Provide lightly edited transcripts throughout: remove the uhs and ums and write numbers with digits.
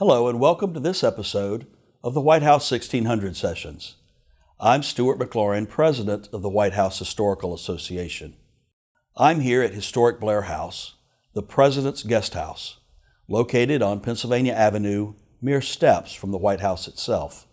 Hello and welcome to this episode of the White House 1600 Sessions. I'm Stuart McLaurin, President of the White House Historical Association. I'm here at historic Blair House, the President's Guest House, located on Pennsylvania Avenue, mere steps from the White House itself.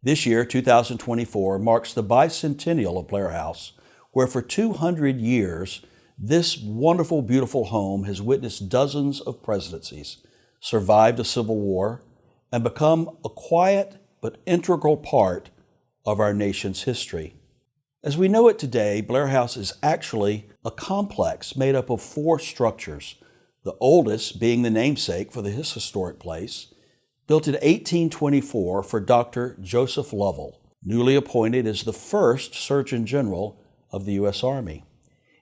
This year, 2024, marks the bicentennial of Blair House, where for 200 years, this wonderful, beautiful home has witnessed dozens of presidencies, survived a civil war, and become a quiet but integral part of our nation's history. As we know it today, Blair House is actually a complex made up of four structures, the oldest being the namesake for this historic place, built in 1824 for Dr. Joseph Lovell, newly appointed as the first Surgeon General of the U.S. Army.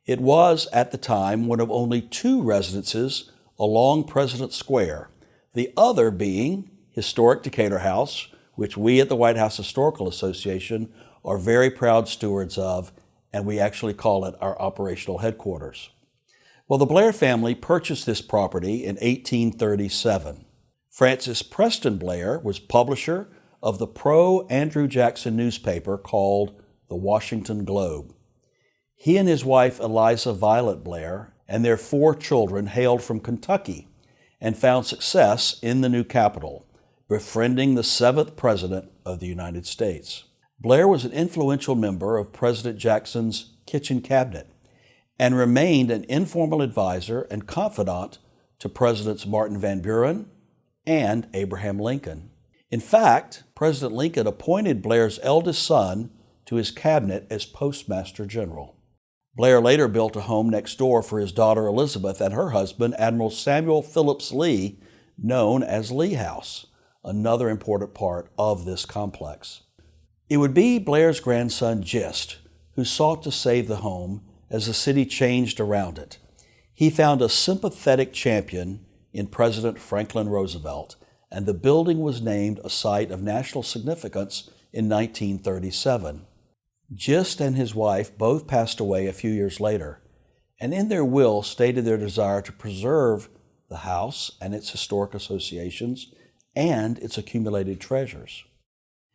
It was, at the time, one of only two residences along President Square, the other being historic Decatur House, which we at the White House Historical Association are very proud stewards of, and we actually call it our operational headquarters. Well, the Blair family purchased this property in 1837. Francis Preston Blair was publisher of the pro-Andrew Jackson newspaper called the Washington Globe. He and his wife Eliza Violet Blair and their four children hailed from Kentucky and found success in the new capital, befriending the seventh President of the United States. Blair was an influential member of President Jackson's kitchen cabinet and remained an informal advisor and confidant to Presidents Martin Van Buren and Abraham Lincoln. In fact, President Lincoln appointed Blair's eldest son to his cabinet as Postmaster General. Blair later built a home next door for his daughter Elizabeth and her husband, Admiral Samuel Phillips Lee, known as Lee House, another important part of this complex. It would be Blair's grandson, Gist, who sought to save the home as the city changed around it. He found a sympathetic champion in President Franklin Roosevelt, and the building was named a site of national significance in 1937. Gist and his wife both passed away a few years later, and in their will stated their desire to preserve the house and its historic associations and its accumulated treasures.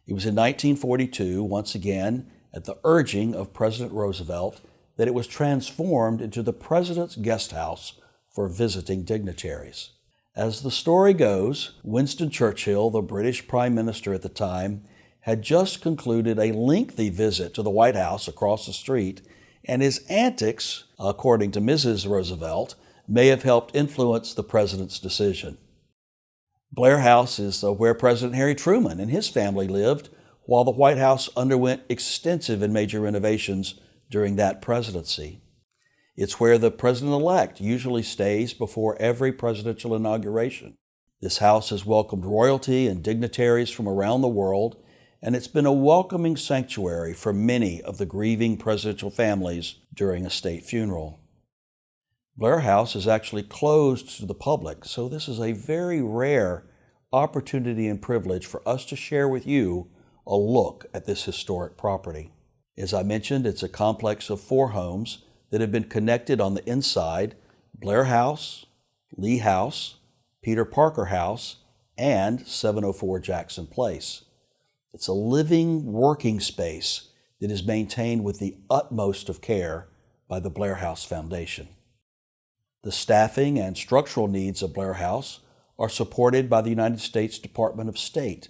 It was in 1942, once again, at the urging of President Roosevelt, that it was transformed into the President's Guest House for visiting dignitaries. As the story goes, Winston Churchill, the British Prime Minister at the time, had just concluded a lengthy visit to the White House across the street, and his antics, according to Mrs. Roosevelt, may have helped influence the president's decision. Blair House is where President Harry Truman and his family lived while the White House underwent extensive and major renovations during that presidency. It's where the president-elect usually stays before every presidential inauguration. This house has welcomed royalty and dignitaries from around the world, and it's been a welcoming sanctuary for many of the grieving presidential families during a state funeral. Blair House is actually closed to the public, so this is a very rare opportunity and privilege for us to share with you a look at this historic property. As I mentioned, it's a complex of four homes that have been connected on the inside: Blair House, Lee House, Peter Parker House, and 704 Jackson Place. It's a living, working space that is maintained with the utmost of care by the Blair House Foundation. The staffing and structural needs of Blair House are supported by the United States Department of State,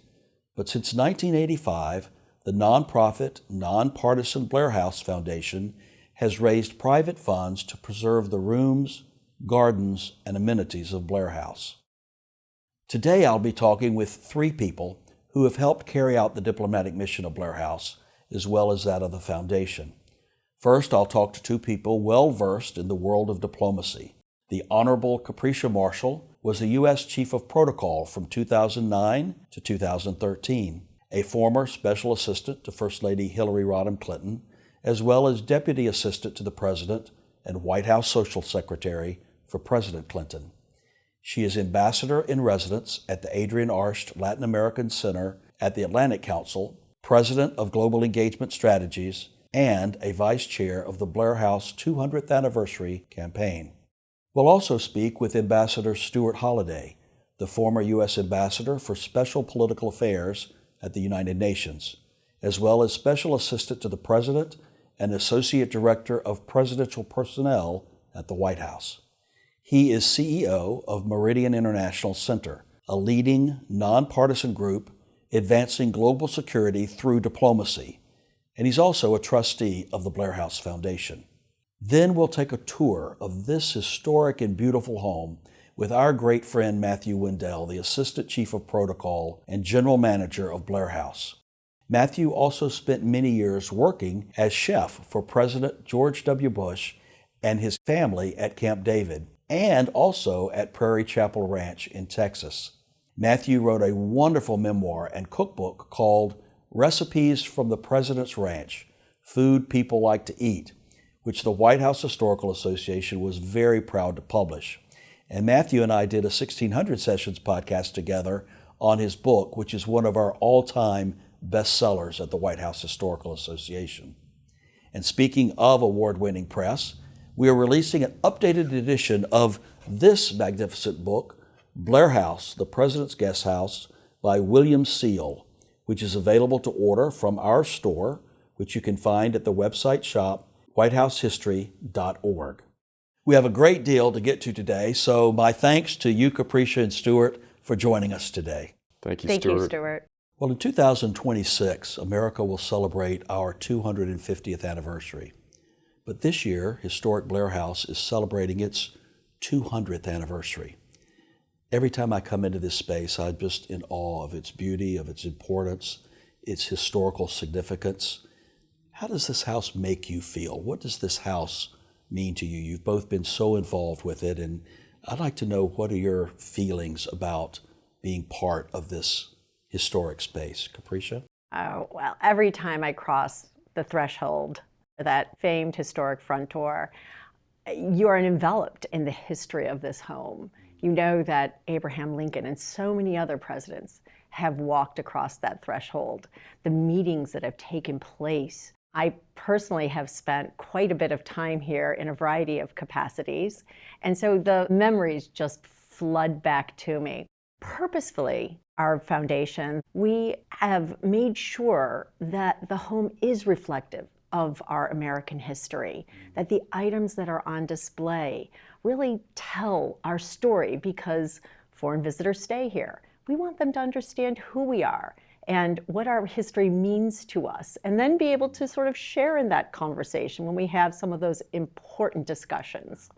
but since 1985, the nonprofit, nonpartisan Blair House Foundation has raised private funds to preserve the rooms, gardens, and amenities of Blair House. Today I'll be talking with three people who have helped carry out the diplomatic mission of Blair House, as well as that of the Foundation. First, I'll talk to two people well-versed in the world of diplomacy. The Honorable Capricia Marshall was the U.S. Chief of Protocol from 2009 to 2013, a former Special Assistant to First Lady Hillary Rodham Clinton, as well as Deputy Assistant to the President and White House Social Secretary for President Clinton. She is Ambassador in Residence at the Adrienne Arsht Latin American Center at the Atlantic Council, President of Global Engagement Strategies, and a Vice Chair of the Blair House 200th Anniversary Campaign. We'll also speak with Ambassador Stuart Holliday, the former U.S. Ambassador for Special Political Affairs at the United Nations, as well as Special Assistant to the President and Associate Director of Presidential Personnel at the White House. He is CEO of Meridian International Center, a leading nonpartisan group advancing global security through diplomacy, and he's also a trustee of the Blair House Foundation. Then we'll take a tour of this historic and beautiful home with our great friend Matthew Wendell, the Assistant Chief of Protocol and General Manager of Blair House. Matthew also spent many years working as chef for President George W. Bush and his family at Camp David, and also at Prairie Chapel Ranch in Texas. Matthew wrote a wonderful memoir and cookbook called Recipes from the President's Ranch, Food People Like to Eat, which the White House Historical Association was very proud to publish. And Matthew and I did a 1600 Sessions podcast together on his book, which is one of our all-time bestsellers at the White House Historical Association. And speaking of award-winning press, we are releasing an updated edition of this magnificent book, Blair House, the President's Guest House, by William Seal, which is available to order from our store, which you can find at the website shop, whitehousehistory.org. We have a great deal to get to today, so my thanks to you, Capricia and Stuart, for joining us today. Thank you, Thank Stuart. you, Stuart. Well, in 2026, America will celebrate our 250th anniversary. But this year, Historic Blair House is celebrating its 200th anniversary. Every time I come into this space, I'm just in awe of its beauty, of its importance, its historical significance. How does this house make you feel? What does this house mean to you? You've both been so involved with it, and I'd like to know, what are your feelings about being part of this historic space? Capricia? Oh, well, every time I cross the threshold, that famed historic front door, you are enveloped in the history of this home. You know that Abraham Lincoln and so many other presidents have walked across that threshold. The meetings that have taken place. I personally have spent quite a bit of time here in a variety of capacities, and so the memories just flood back to me. Purposefully, our foundation, we have made sure that the home is reflective of our American history, that the items that are on display really tell our story, because foreign visitors stay here. We want them to understand who we are and what our history means to us, and then be able to sort of share in that conversation when we have some of those important discussions.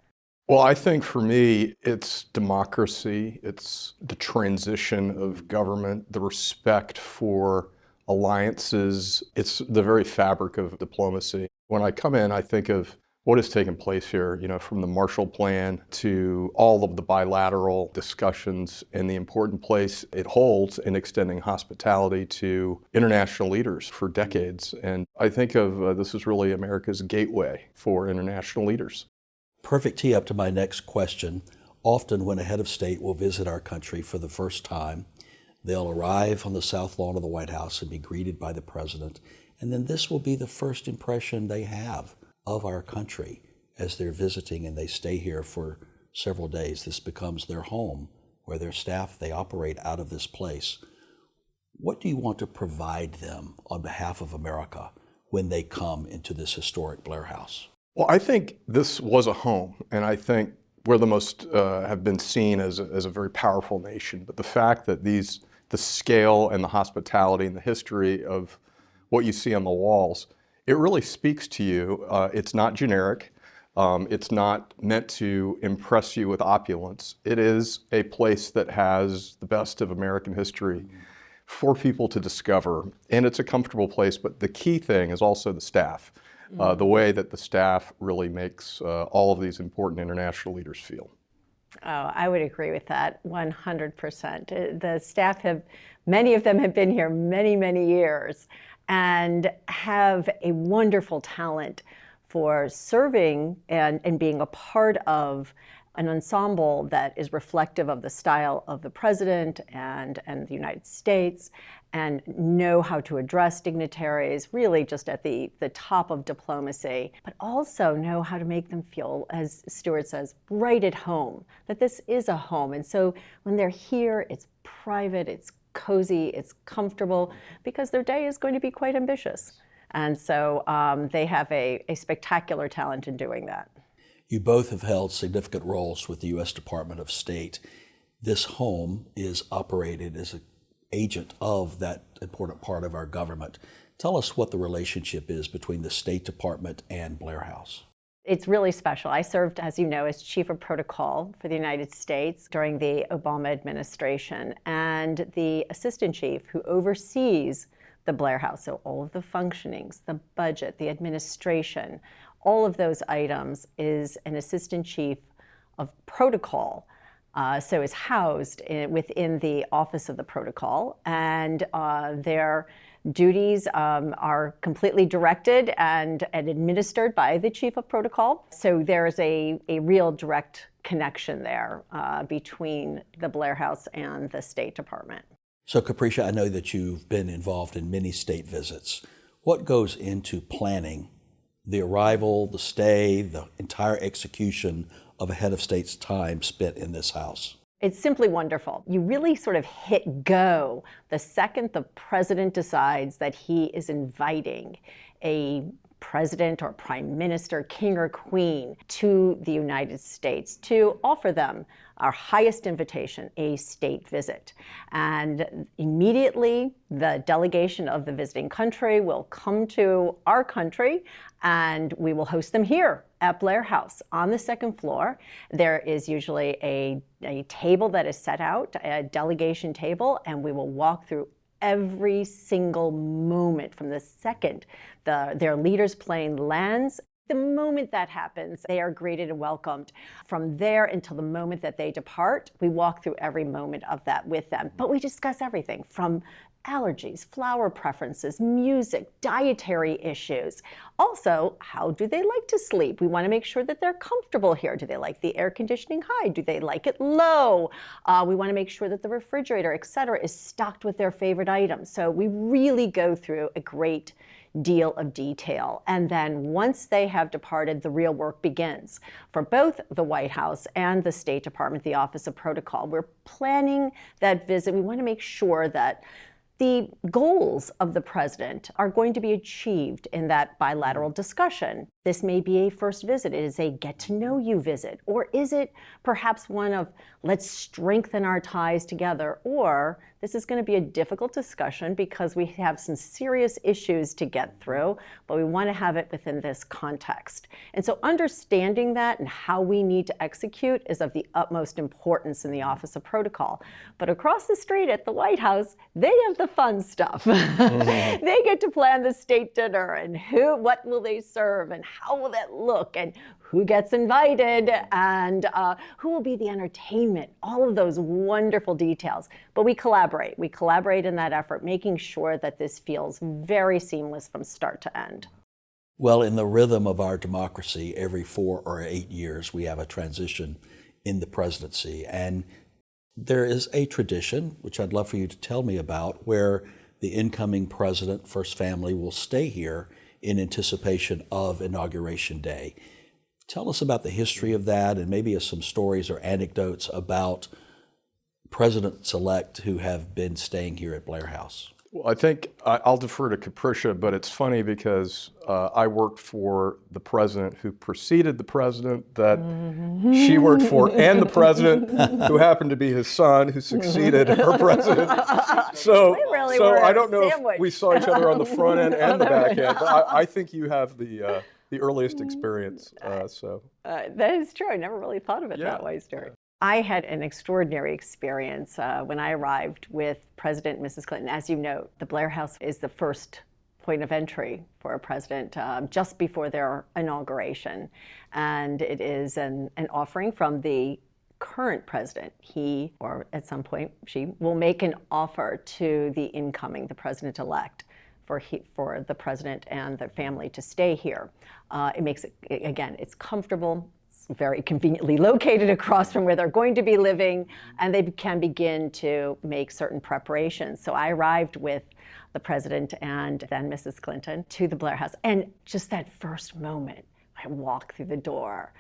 Well, I think for me, it's democracy, it's the transition of government, the respect for alliances, it's the very fabric of diplomacy. When I come in, I think of what has taken place here, from the Marshall Plan to all of the bilateral discussions and the important place it holds in extending hospitality to international leaders for decades. And I think of this is really America's gateway for international leaders. Perfect tee up to my next question. Often when a head of state will visit our country for the first time, they'll arrive on the South Lawn of the White House and be greeted by the president, and then this will be the first impression they have of our country as they're visiting, and they stay here for several days. This becomes their home, where their staff, they operate out of this place. What do you want to provide them on behalf of America when they come into this historic Blair House? Well, I think this was a home, and I think we're the most have been seen as a very powerful nation. But the fact that the scale and the hospitality and the history of what you see on the walls, it really speaks to you. It's not generic. It's not meant to impress you with opulence. It is a place that has the best of American history for people to discover, and it's a comfortable place. But the key thing is also the staff. The way that the staff really makes all of these important international leaders feel. Oh, I would agree with that 100%. The staff many of them have been here many, many years and have a wonderful talent for serving and being a part of an ensemble that is reflective of the style of the president and the United States, and know how to address dignitaries, really just at the top of diplomacy, but also know how to make them feel, as Stuart says, right at home, that this is a home. And so when they're here, it's private, it's cozy, it's comfortable, because their day is going to be quite ambitious. And so they have a spectacular talent in doing that. You both have held significant roles with the U.S. Department of State. This home is operated as an agent of that important part of our government. Tell us what the relationship is between the State Department and Blair House. It's really special. I served, as you know, as Chief of Protocol for the United States during the Obama administration, and the Assistant Chief who oversees the Blair House, so all of the functionings, the budget, the administration, all of those items, is an Assistant Chief of Protocol. So is housed within the Office of the Protocol, and their duties are completely directed and administered by the Chief of Protocol. So there's a real direct connection there between the Blair House and the State Department. So Capricia, I know that you've been involved in many state visits. What goes into planning the arrival, the stay, the entire execution of a head of state's time spent in this house? It's simply wonderful. You really sort of hit go the second the president decides that he is inviting a president or prime minister, king or queen, to the United States to offer them our highest invitation, a state visit. And immediately the delegation of the visiting country will come to our country, and we will host them here at Blair House on the second floor. There is usually a table that is set out, a delegation table, and we will walk through every single moment from the second their leaders plane lands. The moment that happens, they are greeted and welcomed. From there until the moment that they depart, we walk through every moment of that with them. But we discuss everything from allergies, flower preferences, music, dietary issues. Also, how do they like to sleep? We want to make sure that they're comfortable here. Do they like the air conditioning high? Do they like it low? We want to make sure that the refrigerator, et cetera, is stocked with their favorite items. So we really go through a great deal of detail. And then once they have departed, the real work begins. For both the White House and the State Department, the Office of Protocol, we're planning that visit. We want to make sure that the goals of the president are going to be achieved in that bilateral discussion. This may be a first visit. It is a get-to-know-you visit. Or is it perhaps one of, let's strengthen our ties together? Or this is going to be a difficult discussion because we have some serious issues to get through, but we want to have it within this context. And so understanding that and how we need to execute is of the utmost importance in the Office of Protocol. But across the street at the White House, they have the fun stuff. Mm-hmm. They get to plan the state dinner and what will they serve and how will that look and who gets invited and who will be the entertainment, all of those wonderful details. But we collaborate. We collaborate in that effort, making sure that this feels very seamless from start to end. Well, in the rhythm of our democracy, every 4 or 8 years, we have a transition in the presidency. And there is a tradition, which I'd love for you to tell me about, where the incoming president, First Family, will stay here in anticipation of Inauguration Day. Tell us about the history of that and maybe some stories or anecdotes about presidents-elect who have been staying here at Blair House. Well, I think I'll defer to Capricia, but it's funny because I worked for the president who preceded the president that she worked for, and the president who happened to be his son who succeeded her president. So I don't know if we saw each other on the front end and the back end, but I think you have the earliest experience. That is true. I never really thought of it that way, Stuart. I had an extraordinary experience when I arrived with President and Mrs. Clinton. As you know, the Blair House is the first point of entry for a president just before their inauguration. And it is an offering from the current president. He, or at some point she, will make an offer to the incoming, the president-elect, for the president and the family to stay here. It makes it, again, it's comfortable, very conveniently located across from where they're going to be living, and they can begin to make certain preparations. So I arrived with the president and then Mrs. Clinton to the Blair House. And just that first moment, I walked through the door,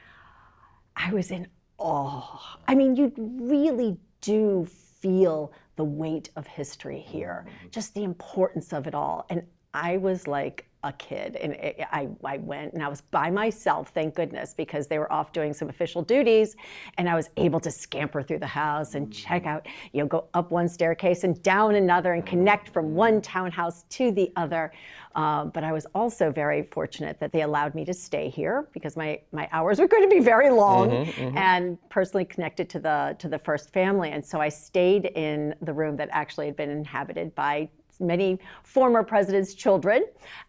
I was in awe. I mean, you really do feel the weight of history here, just the importance of it all. And I was like a kid, and I went, and I was by myself, thank goodness, because they were off doing some official duties, and I was able to scamper through the house and check out, go up one staircase and down another and connect from one townhouse to the other. But I was also very fortunate that they allowed me to stay here because my hours were going to be very long, and personally connected to the first family. And so I stayed in the room that actually had been inhabited by many former presidents' children,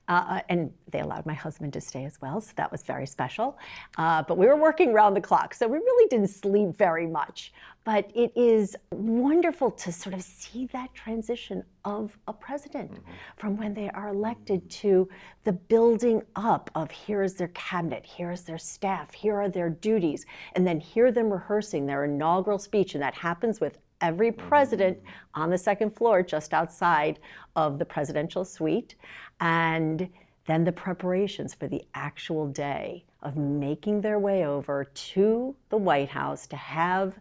and they allowed my husband to stay as well, so that was very special. But we were working around the clock, so we really didn't sleep very much. But it is wonderful to sort of see that transition of a president from when they are elected to the building up of here is their cabinet, here is their staff, here are their duties, and then hear them rehearsing their inaugural speech, and that happens with every president on the second floor just outside of the presidential suite, and then the preparations for the actual day of making their way over to the White House to have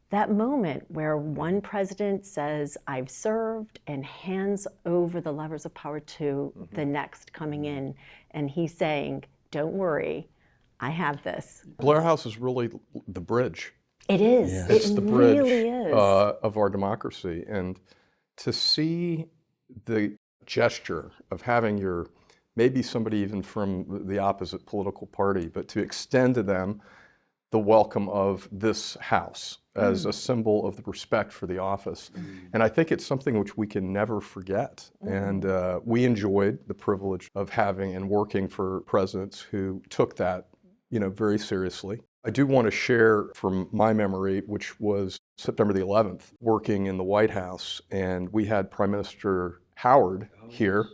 that moment where one president says, I've served, and hands over the levers of power to the next coming in, and he's saying, don't worry, I have this. Blair House is really the bridge. It is. Yes. It's the bridge really is. of our democracy. And to see the gesture of having maybe somebody even from the opposite political party, but to extend to them the welcome of this house as a symbol of the respect for the office. And I think it's something which we can never forget. And we enjoyed the privilege of having and working for presidents who took that, very seriously. I do want to share from my memory, which was September the 11th, working in the White House, and we had Prime Minister Howard here,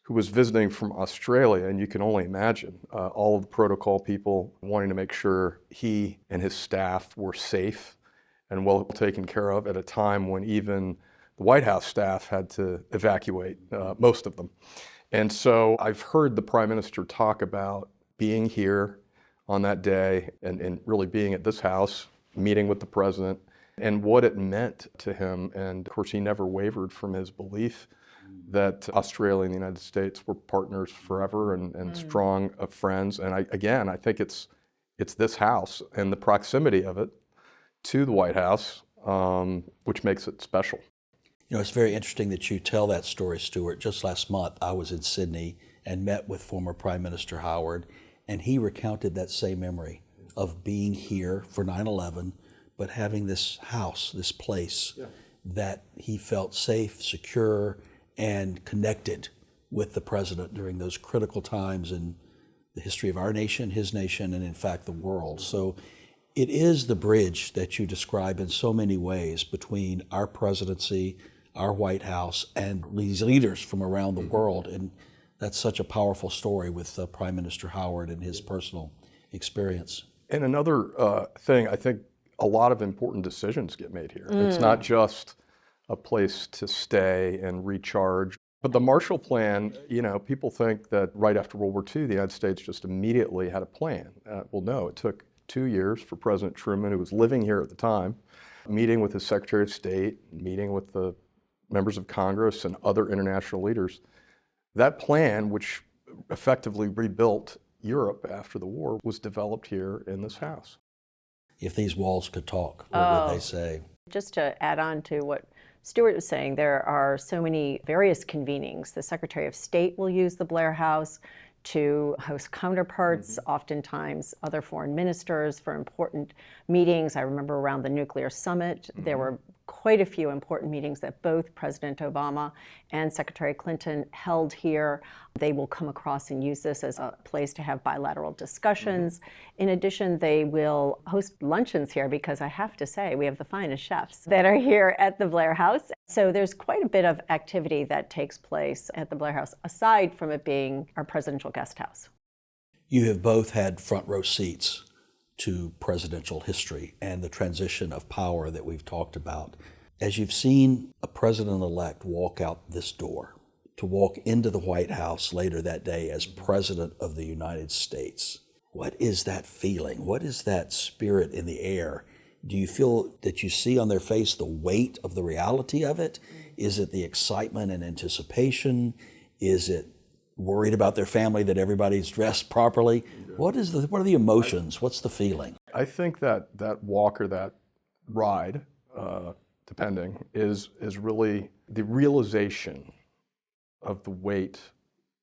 who was visiting from Australia, and you can only imagine all of the protocol people wanting to make sure he and his staff were safe and well taken care of at a time when even the White House staff had to evacuate, most of them. And so I've heard the Prime Minister talk about being here on that day and really being at this house, meeting with the president, and what it meant to him. And of course, he never wavered from his belief that Australia and the United States were partners forever and strong friends. And I think it's this house and the proximity of it to the White House, which makes it special. It's very interesting that you tell that story, Stuart. Just last month, I was in Sydney and met with former Prime Minister Howard, and he recounted that same memory of being here for 9/11, but having this house, this place that he felt safe, secure, and connected with the president during those critical times in the history of our nation, his nation, and in fact the world. So it is the bridge that you describe in so many ways between our presidency, our White House, and these leaders from around the world. And that's such a powerful story with Prime Minister Howard and his personal experience. And another thing, I think a lot of important decisions get made here. It's not just a place to stay and recharge. But the Marshall Plan, people think that right after World War II, the United States just immediately had a plan. Well, no, it took 2 years for President Truman, who was living here at the time, meeting with his Secretary of State, meeting with the members of Congress and other international leaders. That plan, which effectively rebuilt Europe after the war, was developed here in this house. If these walls could talk, what would they say? Just to add on to what Stuart was saying, there are so many various convenings. The Secretary of State will use the Blair House to host counterparts, oftentimes other foreign ministers for important meetings. I remember around the nuclear summit, there were quite a few important meetings that both President Obama and Secretary Clinton held here. They will come across and use this as a place to have bilateral discussions. In addition, they will host luncheons here because I have to say, we have the finest chefs that are here at the Blair House. So there's quite a bit of activity that takes place at the Blair House, aside from it being our presidential guest house. You have both had front row seats to presidential history and the transition of power that we've talked about. As you've seen a president-elect walk out this door, to walk into the White House later that day as President of the United States, what is that feeling? What is that spirit in the air? Do you feel that you see on their face the weight of the reality of it? Is it the excitement and anticipation? Is it worried about their family, that everybody's dressed properly? What are the emotions? What's the feeling? I think that walk or that ride, depending, is really the realization of the weight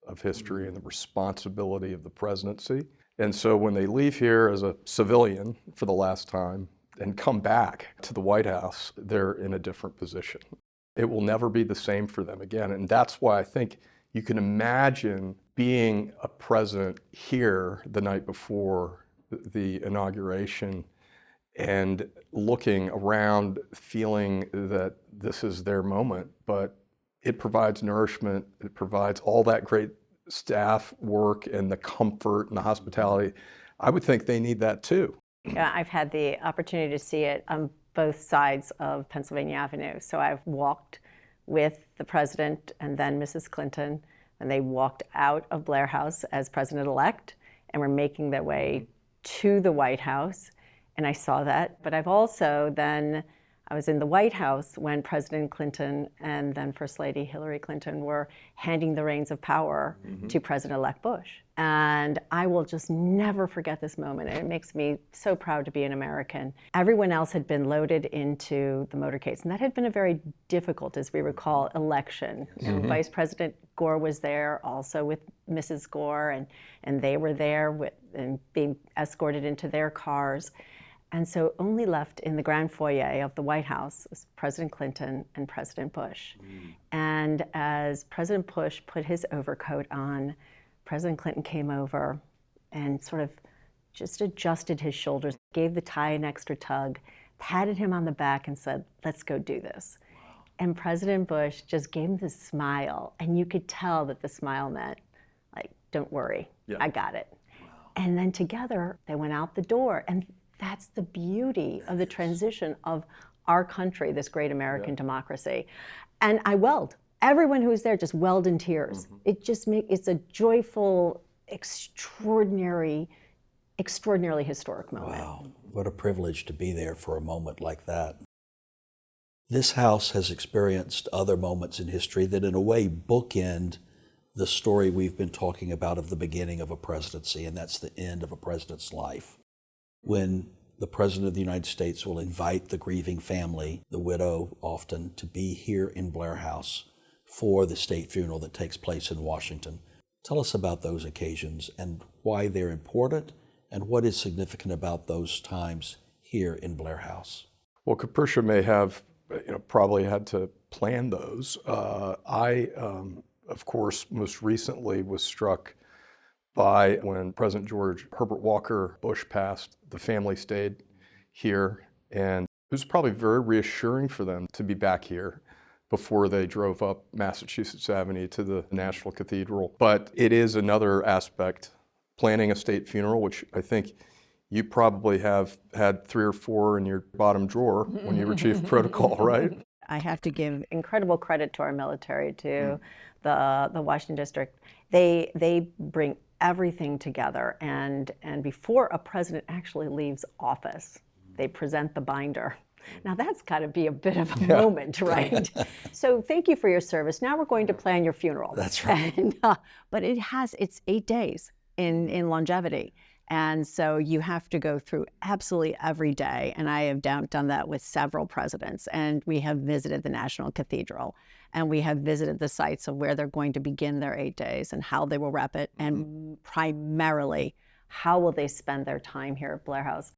of history and the responsibility of the presidency. And so when they leave here as a civilian for the last time and come back to the White House, they're in a different position. It will never be the same for them again. And that's why I think you can imagine being a president here the night before the inauguration and looking around, feeling that this is their moment, but it provides nourishment, it provides all that great staff work and the comfort and the hospitality. I would think they need that too. Yeah, I've had the opportunity to see it on both sides of Pennsylvania Avenue. So I've walked with the president and then Mrs. Clinton, and they walked out of Blair House as president-elect and were making their way to the White House. And I saw that. But I've also then, I was in the White House when President Clinton and then First Lady Hillary Clinton were handing the reins of power to President-elect Bush. And I will just never forget this moment. And it makes me so proud to be an American. Everyone else had been loaded into the motorcades. And that had been a very difficult, as we recall, election. And Vice President Gore was there also with Mrs. Gore, and they were there and being escorted into their cars. And so only left in the grand foyer of the White House was President Clinton and President Bush. And as President Bush put his overcoat on, President Clinton came over and sort of just adjusted his shoulders, gave the tie an extra tug, patted him on the back and said, "Let's go do this." Wow. And President Bush just gave him this smile, and you could tell that the smile meant, like, don't worry, I got it. Wow. And then together they went out the door, and that's the beauty of the transition of our country, this great American democracy. And I welled. Everyone who was there just welled in tears. It just it's a joyful, extraordinarily historic moment. Wow, what a privilege to be there for a moment like that. This house has experienced other moments in history that in a way bookend the story we've been talking about of the beginning of a presidency, and that's the end of a president's life. When the President of the United States will invite the grieving family, the widow often, to be here in Blair House for the state funeral that takes place in Washington. Tell us about those occasions and why they're important and what is significant about those times here in Blair House. Well, Capricia may have probably had to plan those. I, of course, most recently was struck by when President George Herbert Walker Bush passed, the family stayed here, and it was probably very reassuring for them to be back here before they drove up Massachusetts Avenue to the National Cathedral. But it is another aspect, planning a state funeral, which I think you probably have had 3 or 4 in your bottom drawer when you were chief of protocol, right? I have to give incredible credit to our military, to the Washington District. They bring everything together, and before a president actually leaves office, they present the binder. Now that's got to be a bit of a moment, right? So thank you for your service. Now we're going to plan your funeral. That's right. And, but it's 8 days in longevity. And so you have to go through absolutely every day. And I have done that with several presidents. And we have visited the National Cathedral. And we have visited the sites of where they're going to begin their 8 days and how they will wrap it. And primarily, how will they spend their time here at Blair House?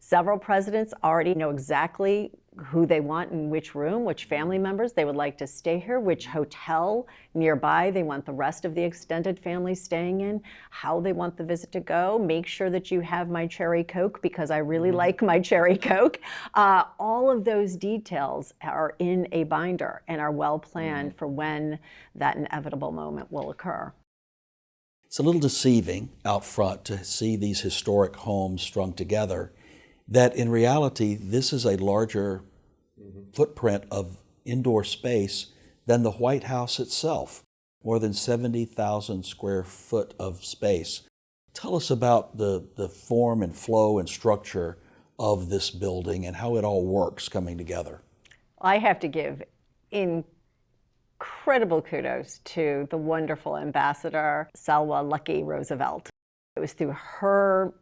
Several presidents already know exactly who they want in which room, which family members they would like to stay here, which hotel nearby they want the rest of the extended family staying in, how they want the visit to go. Make sure that you have my cherry Coke because I really like my cherry Coke. All of those details are in a binder and are well planned for when that inevitable moment will occur. It's a little deceiving out front to see these historic homes strung together, that in reality, this is a larger footprint of indoor space than the White House itself, more than 70,000 square foot of space. Tell us about the form and flow and structure of this building and how it all works coming together. I have to give incredible kudos to the wonderful Ambassador Selwa Lucky Roosevelt. It was through her,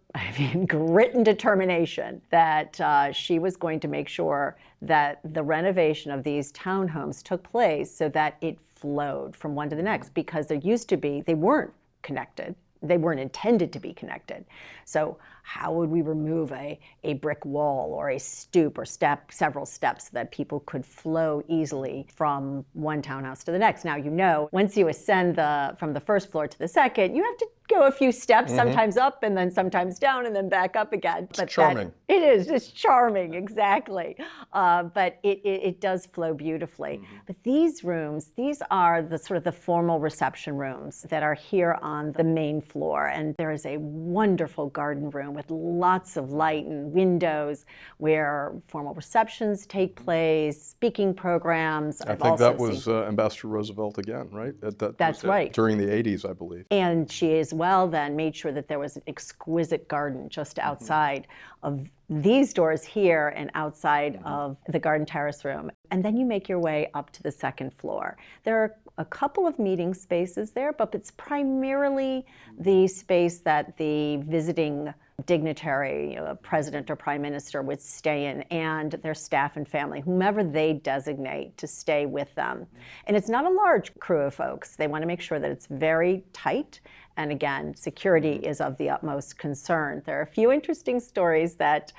grit and determination that she was going to make sure that the renovation of these townhomes took place so that it flowed from one to the next, because there used to be, they weren't connected. They weren't intended to be connected. So how would we remove a brick wall or a stoop or several steps so that people could flow easily from one townhouse to the next? Now, once you ascend from the first floor to the second, you have to go a few steps, sometimes up and then sometimes down and then back up again. It's charming. It's charming, exactly. But it does flow beautifully. But these rooms, these are the sort of the formal reception rooms that are here on the main floor. And there is a wonderful garden room with lots of light and windows where formal receptions take place, speaking programs. I think that was Ambassador Roosevelt again, right? That's right. During the 80s, I believe. And she as well then made sure that there was an exquisite garden just outside of these doors here and outside of the garden terrace room. And then you make your way up to the second floor. There are a couple of meeting spaces there, but it's primarily the space that the visiting dignitary, president or prime minister, would stay in, and their staff and family, whomever they designate to stay with them. And it's not a large crew of folks. They want to make sure that it's very tight. And again, security is of the utmost concern. There are a few interesting stories that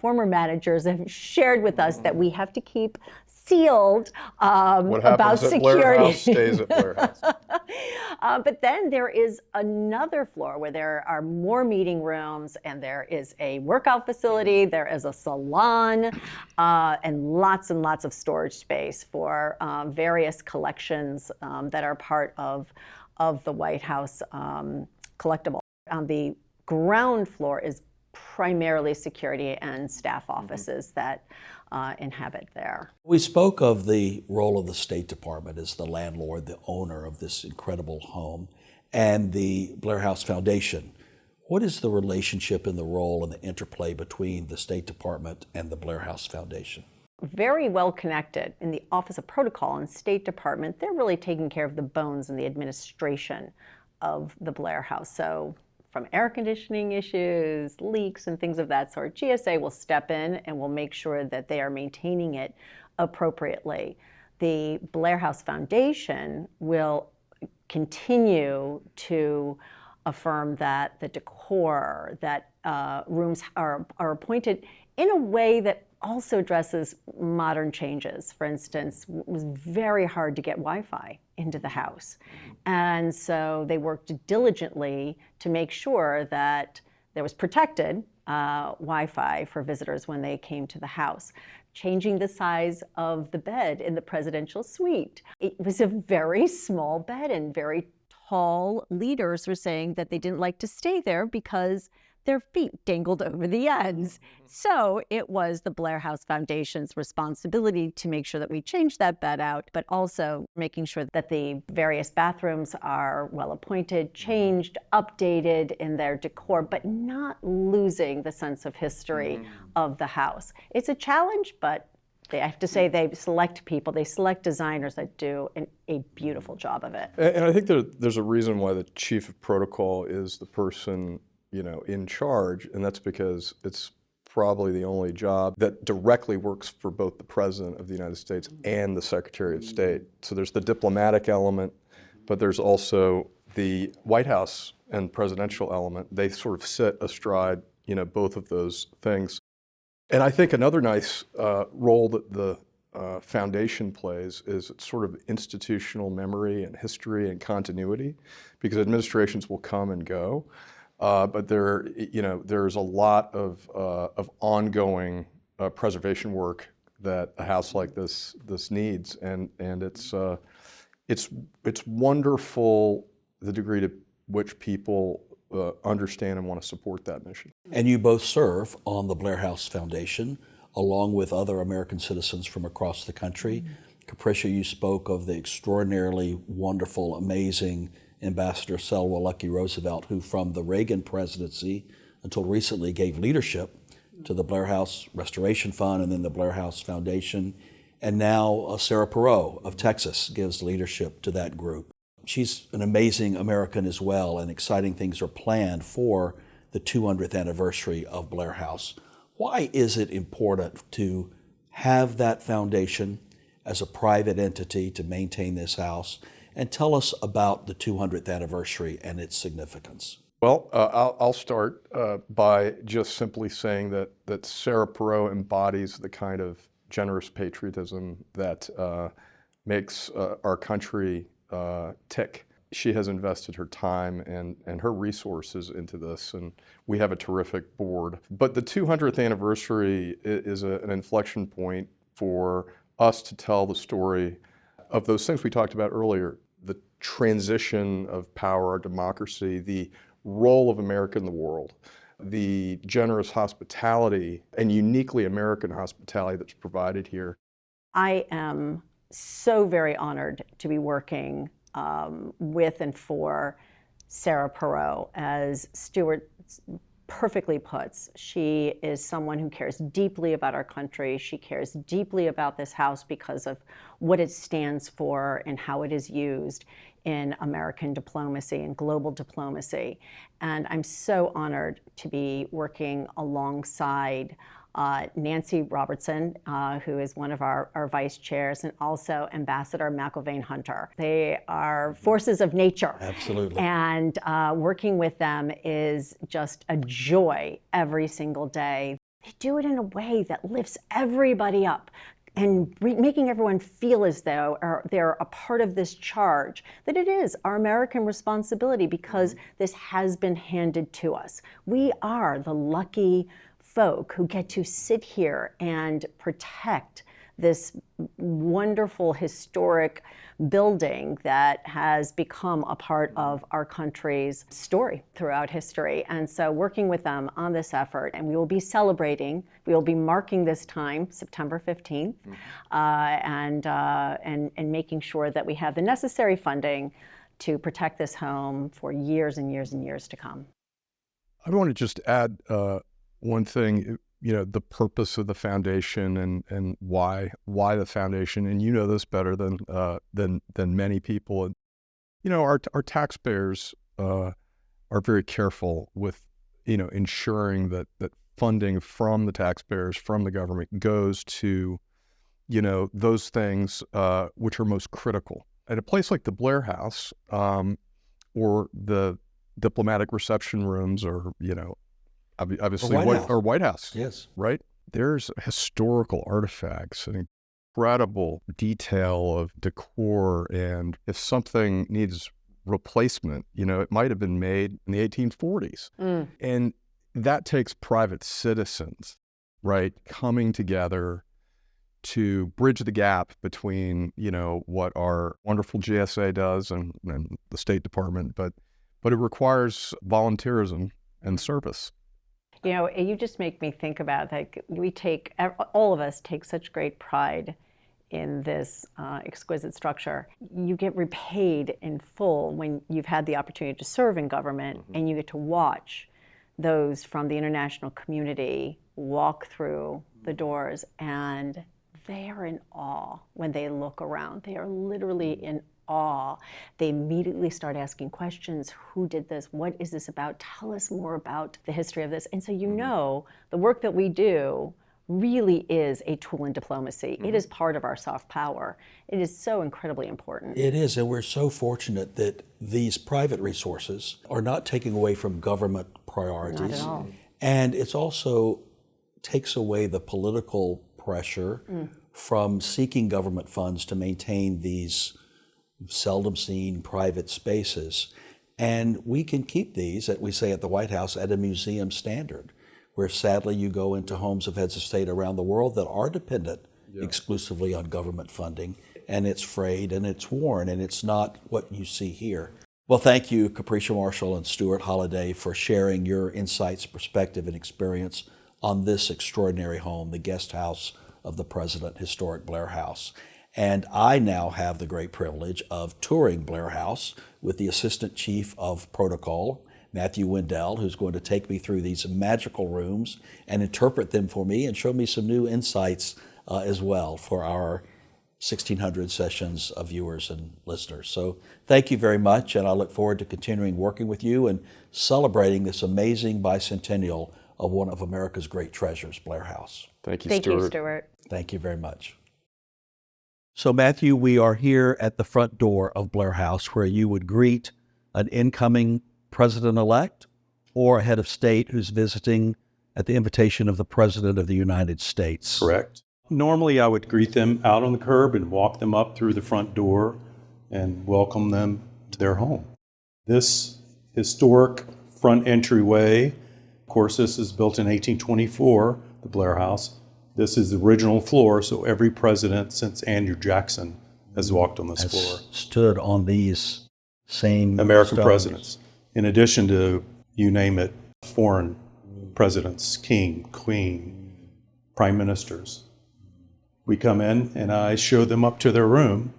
former managers have shared with us that we have to keep sealed what happens about at security. Blair House stays at Blair House. But then there is another floor where there are more meeting rooms, and there is a workout facility, there is a salon, and lots of storage space for various collections that are part of the White House collectible. On the ground floor is primarily security and staff offices that inhabit there. We spoke of the role of the State Department as the landlord, the owner of this incredible home, and the Blair House Foundation. What is the relationship and the role and the interplay between the State Department and the Blair House Foundation? Very well connected. In the Office of Protocol and State Department, they're really taking care of the bones and the administration of the Blair House. So from air conditioning issues, leaks, and things of that sort, GSA will step in and will make sure that they are maintaining it appropriately. The Blair House Foundation will continue to affirm that the decor, that rooms are appointed in a way that also addresses modern changes. For instance, it was very hard to get Wi-Fi into the house. And so they worked diligently to make sure that there was protected Wi-Fi for visitors when they came to the house. Changing the size of the bed in the presidential suite. It was a very small bed, and very tall leaders were saying that they didn't like to stay there because their feet dangled over the ends. So it was the Blair House Foundation's responsibility to make sure that we changed that bed out, but also making sure that the various bathrooms are well appointed, changed, updated in their decor, but not losing the sense of history of the house. It's a challenge, but I have to say they select people, they select designers that do a beautiful job of it. And I think there's a reason why the chief of protocol is the person in charge, and that's because it's probably the only job that directly works for both the President of the United States and the Secretary of State. So there's the diplomatic element, but there's also the White House and presidential element. They sort of sit astride, both of those things. And I think another nice role that the foundation plays is sort of institutional memory and history and continuity, because administrations will come and go. But there's a lot of ongoing preservation work that a house like this needs, and it's wonderful the degree to which people understand and want to support that mission. And you both serve on the Blair House Foundation, along with other American citizens from across the country. Capricia, you spoke of the extraordinarily wonderful, amazing Ambassador Selma Lucky Roosevelt, who from the Reagan presidency until recently gave leadership to the Blair House Restoration Fund and then the Blair House Foundation. And now Sarah Perot of Texas gives leadership to that group. She's an amazing American as well, and exciting things are planned for the 200th anniversary of Blair House. Why is it important to have that foundation as a private entity to maintain this house? And tell us about the 200th anniversary and its significance. Well, I'll start by just simply saying that Sarah Perot embodies the kind of generous patriotism that makes our country tick. She has invested her time and her resources into this, and we have a terrific board. But the 200th anniversary is an inflection point for us to tell the story of those things we talked about earlier, the transition of power, our democracy, the role of America in the world, the generous hospitality and uniquely American hospitality that's provided here. I am so very honored to be working with and for Sarah Perot. As Stuart perfectly puts, she is someone who cares deeply about our country. She cares deeply about this house because of what it stands for and how it is used in American diplomacy and global diplomacy. And I'm so honored to be working alongside Nancy Robertson, who is one of our vice chairs, and also Ambassador McIlvaine Hunter. They are forces of nature. Absolutely. And working with them is just a joy every single day. They do it in a way that lifts everybody up and making everyone feel as though they're a part of this charge, that it is our American responsibility because this has been handed to us. We are the lucky folk who get to sit here and protect this wonderful historic building that has become a part of our country's story throughout history. And so working with them on this effort, and we will be celebrating, we will be marking this time, September 15th, and making sure that we have the necessary funding to protect this home for years and years and years to come. I want to just add one thing, the purpose of the foundation and why the foundation, and you know this better than many people. And our taxpayers are very careful with ensuring that funding from the taxpayers, from the government, goes to those things which are most critical. At a place like the Blair House or the diplomatic reception rooms, or obviously White House. Yes. Right? There's historical artifacts and incredible detail of decor, and if something needs replacement, it might have been made in the 1840s. And that takes private citizens, right, coming together to bridge the gap between, what our wonderful GSA does and the State Department, but it requires volunteerism and service. You just make me think about that. All of us take such great pride in this exquisite structure. You get repaid in full when you've had the opportunity to serve in government, and you get to watch those from the international community walk through the doors, and they are in awe when they look around. They are literally in awe. They immediately start asking questions. Who did this? What is this about? Tell us more about the history of this. And so the work that we do really is a tool in diplomacy. It is part of our soft power. It is so incredibly important. It is, and we're so fortunate that these private resources are not taking away from government priorities. Not at all. And it's also takes away the political pressure from seeking government funds to maintain these seldom seen private spaces. And we can keep these, as we say at the White House, at a museum standard, where sadly you go into homes of heads of state around the world that are dependent exclusively on government funding, and it's frayed and it's worn, and it's not what you see here. Well, thank you, Capricia Marshall and Stuart Holliday, for sharing your insights, perspective, and experience on this extraordinary home, the guest house of the President, historic Blair House. And I now have the great privilege of touring Blair House with the Assistant Chief of Protocol, Matthew Wendell, who's going to take me through these magical rooms and interpret them for me and show me some new insights as well for our 1600 Sessions of viewers and listeners. So thank you very much, and I look forward to continuing working with you and celebrating this amazing bicentennial of one of America's great treasures, Blair House. Thank you, Thank Stuart. you, Stuart. Thank you very much. So Matthew, we are here at the front door of Blair House where you would greet an incoming president-elect or a head of state who's visiting at the invitation of the President of the United States. Correct. Normally, I would greet them out on the curb and walk them up through the front door and welcome them to their home. This historic front entryway, of course, this is built in 1824, the Blair House. This is the original floor, so every president since Andrew Jackson has walked on this floor. Stood on these same American stones. presidents, in addition to, you name it, foreign presidents, king, queen, prime ministers. We come in and I show them up to their room.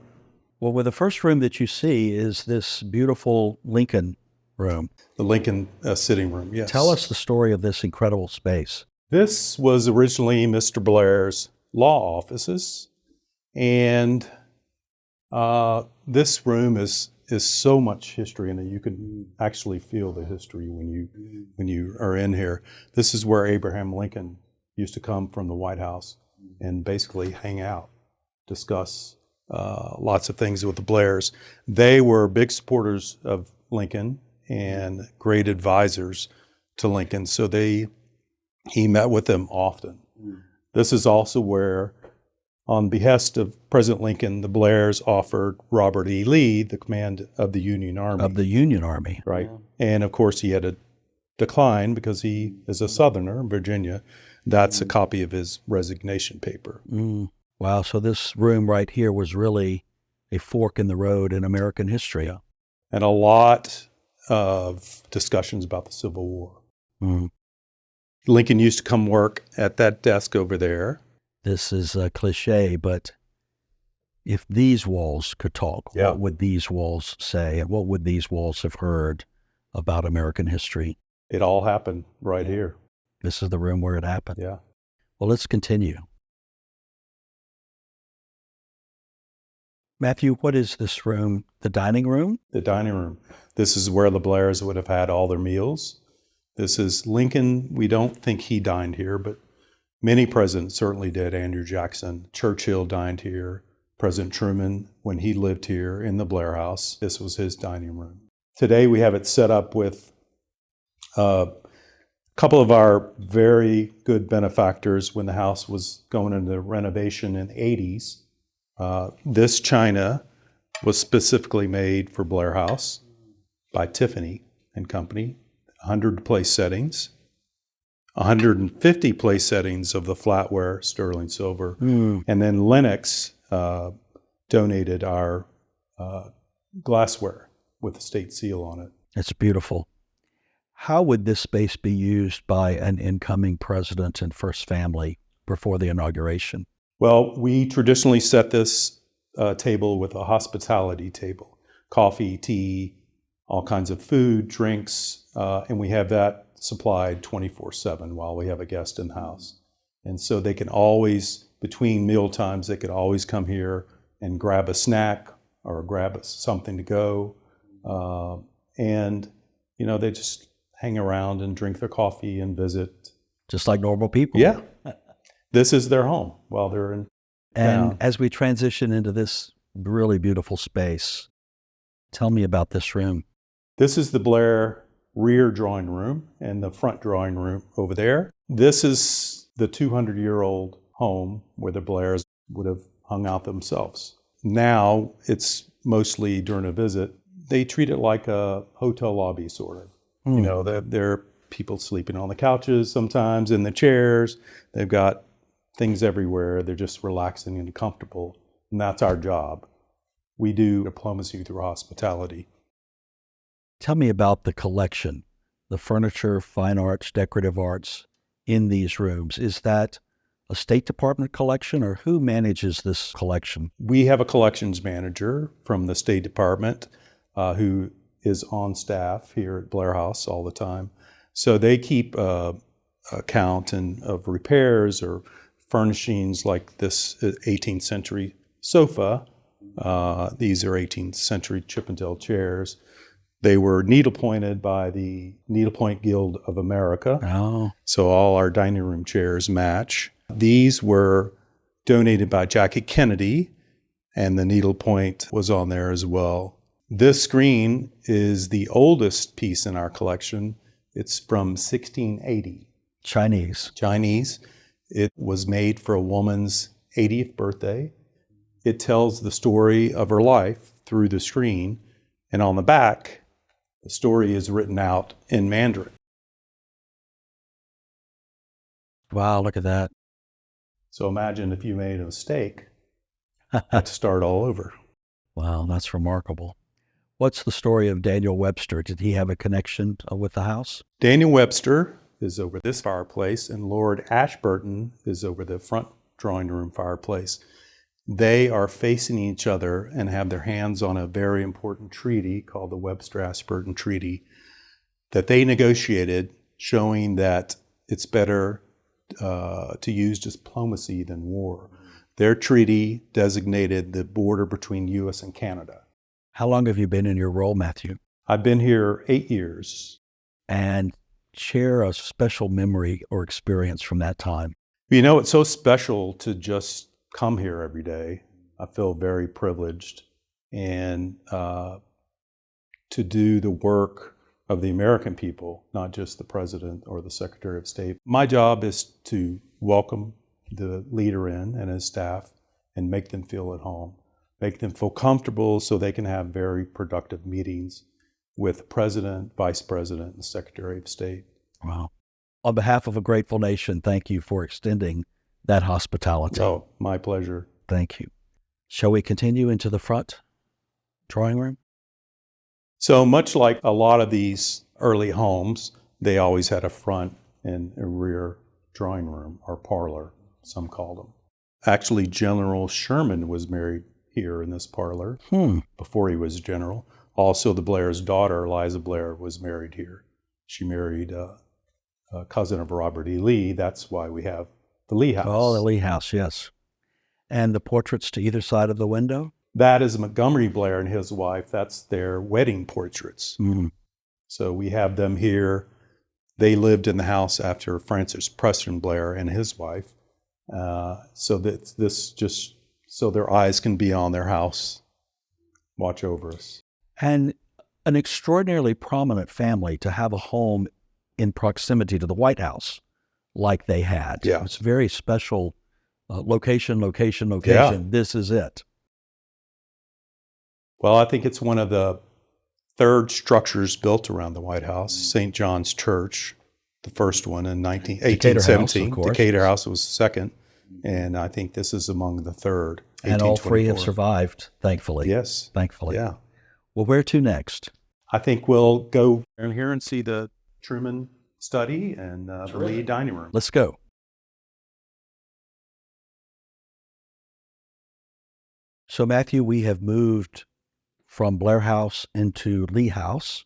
Well, the first room that you see is this beautiful Lincoln room. The Lincoln sitting room, yes. Tell us the story of this incredible space. This was originally Mr. Blair's law offices, and this room is so much history in it. You can actually feel the history when you are in here. This is where Abraham Lincoln used to come from the White House and basically hang out, discuss lots of things with the Blairs. They were big supporters of Lincoln and great advisors to Lincoln, so he met with them often. This is also where, on behest of President Lincoln, the Blairs offered Robert E. Lee the command of the Union Army. Of the Union Army. Right. And of course, he had to decline because he is a Southerner in Virginia. That's a copy of his resignation paper. Wow, so this room right here was really a fork in the road in American history. And a lot of discussions about the Civil War. Lincoln used to come work at that desk over there. This is a cliche, but if these walls could talk, Yeah. what would these walls say? And what would these walls have heard about American history? It all happened right here. This is the room where it happened. Yeah. Well, let's continue. Matthew, what is this room? The dining room? The dining room. This is where the Blairs would have had all their meals. This is Lincoln. We don't think he dined here, but many presidents certainly did. Andrew Jackson, Churchill dined here. President Truman, when he lived here in the Blair House, this was his dining room. Today we have it set up with a couple of our very good benefactors when the house was going into renovation in the 80s. This china was specifically made for Blair House by Tiffany and Company. 100 place settings, 150 place settings of the flatware sterling silver, and then Lennox donated our glassware with the state seal on it. It's beautiful. How would this space be used by an incoming president and first family before the inauguration? Well, we traditionally set this table with a hospitality table, coffee, tea, all kinds of food, drinks, and we have that supplied 24/7 while we have a guest in the house. And so they can always, between meal times, they could always come here and grab a snack or grab something to go. And, you know, they just hang around and drink their coffee and visit. Just like normal people. Yeah. This is their home while they're in And town. as we transition into this really beautiful space, tell me about this room. This is the Blair rear drawing room and the front drawing room over there. This is the 200-year-old home where the Blairs would have hung out themselves. Now it's mostly during a visit. They treat it like a hotel lobby, sort of. You know, there are people sleeping on the couches sometimes, in the chairs. They've got things everywhere. They're just relaxing and comfortable. And that's our job. We do diplomacy through hospitality. Tell me about the collection, the furniture, fine arts, decorative arts in these rooms. Is that a State Department collection, or who manages this collection? We have a collections manager from the State Department who is on staff here at Blair House all the time. So they keep a count of repairs or furnishings like this 18th century sofa. These are 18th century Chippendale chairs. They were needlepointed by the Needlepoint Guild of America. Oh, So all our dining room chairs match. These were donated by Jackie Kennedy, and the needlepoint was on there as well. This screen is the oldest piece in our collection. It's from 1680, Chinese. Chinese. It was made for a woman's 80th birthday. It tells the story of her life through the screen, and on the back, the story is written out in Mandarin. Wow, look at that. So imagine if you made a mistake, had to start all over. Wow, that's remarkable. What's the story of Daniel Webster? Did he have a connection with the house? Daniel Webster is over this fireplace, and Lord Ashburton is over the front drawing room fireplace. They are facing each other and have their hands on a very important treaty called the Webster-Ashburton Treaty that they negotiated, showing that it's better to use diplomacy than war. Their treaty designated the border between U.S. and Canada. How long have you been in your role, Matthew? I've been here 8 years. And share a special memory or experience from that time. You know, it's so special to just come here every day. I feel very privileged, and to do the work of the American people, not just the President or the Secretary of State. My job is to welcome the leader in and his staff and make them feel at home, make them feel comfortable so they can have very productive meetings with the President, Vice President, and Secretary of State. Wow. On behalf of a grateful nation, thank you for extending that hospitality. Oh, my pleasure. Thank you. Shall we continue into the front drawing room? So much like a lot of these early homes, they always had a front and a rear drawing room, or parlor, some called them. Actually, General Sherman was married here in this parlor before he was general. Also, the Blair's daughter, Eliza Blair, was married here. She married a cousin of Robert E. Lee. That's why we have the Lee House. Oh, the Lee House, yes. And the portraits to either side of the window? That is Montgomery Blair and his wife. That's their wedding portraits. So we have them here. They lived in the house after Francis Preston Blair and his wife. So that this just so their eyes can be on their house, watch over us. And an extraordinarily prominent family to have a home in proximity to the White House like they had. Yeah. It's very special. Location. Yeah. This is it. Well, I think it's one of the third structures built around the White House. St. John's Church, the first one in Decatur House, 1817. of course. Decatur House was second, and I think this is among the third. And all three have 1824. survived, thankfully. Yes. Thankfully. Yeah. Well, where to next? I think we'll go in here and see the Truman study and the Lee dining room. Let's go. So, Matthew, we have moved from Blair House into Lee House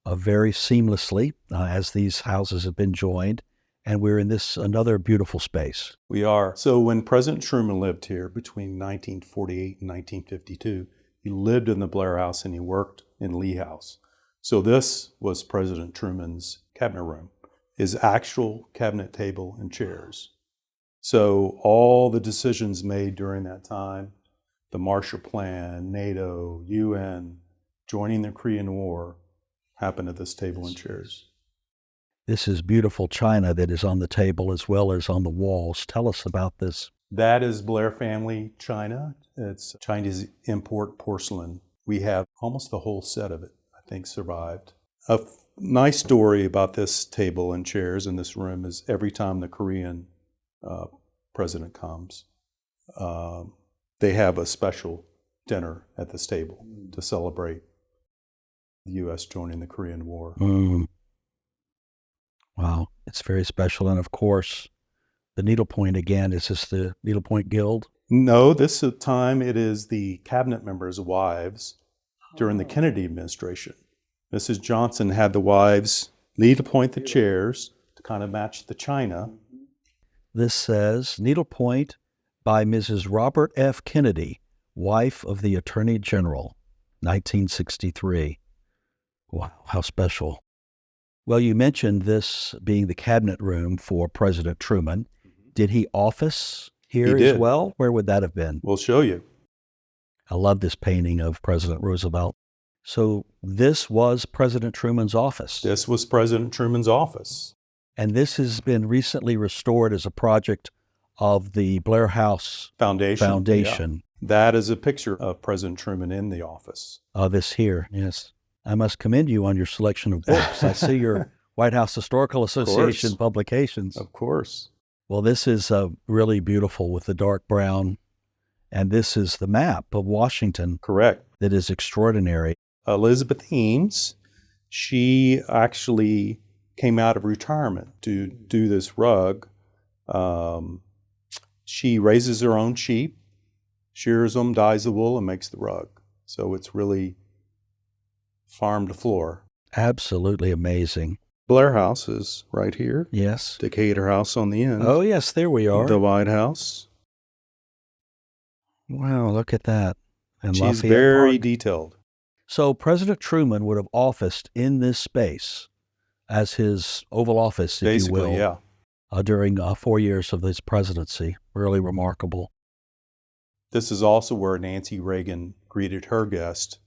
very seamlessly as these houses have been joined. And we're in this another beautiful space. We are. So when President Truman lived here between 1948 and 1952, he lived in the Blair House and he worked in Lee House. So this was President Truman's cabinet room, his actual cabinet table and chairs. So all the decisions made during that time, the Marshall Plan, NATO, UN, joining the Korean War, happened at this table and chairs. This is beautiful china that is on the table as well as on the walls. Tell us about this. That is Blair family china. It's Chinese import porcelain. We have almost the whole set of it, I think, survived. A nice story about this table and chairs in this room is every time the Korean president comes, they have a special dinner at this table to celebrate the U.S. joining the Korean War. Wow, it's very special. And of course, the needlepoint again, is this the Needlepoint Guild? No, this time it is the cabinet members' wives during the Kennedy administration. Mrs. Johnson had the wives needlepoint the chairs to kind of match the china. This says needlepoint by Mrs. Robert F. Kennedy, wife of the Attorney General, 1963. Wow, how special. Well, you mentioned this being the cabinet room for President Truman. Did he office here He as did. well? Where would that have been? We'll show you. I love this painting of President Roosevelt. So this was President Truman's office. This was President Truman's office. And this has been recently restored as a project of the Blair House Foundation. Yeah. That is a picture of President Truman in the office. This here, yes. I must commend you on your selection of books. I see your White House Historical Association publications. Of course. Well, this is really beautiful with the dark brown. And this is the map of Washington. Correct. That is extraordinary. Elizabeth Eames, she actually came out of retirement to do this rug. She raises her own sheep, shears them, dyes the wool, and makes the rug. So it's really farm to floor. Absolutely amazing. Blair House is right here. Yes. Decatur House on the end. Oh, yes, there we are. The White House. Wow, look at that. And She's Lafayette very Park. detailed. So President Truman would have officed in this space as his Oval Office, if Basically, you will, yeah. During 4 years of his presidency. Really remarkable. This is also where Nancy Reagan greeted her guest,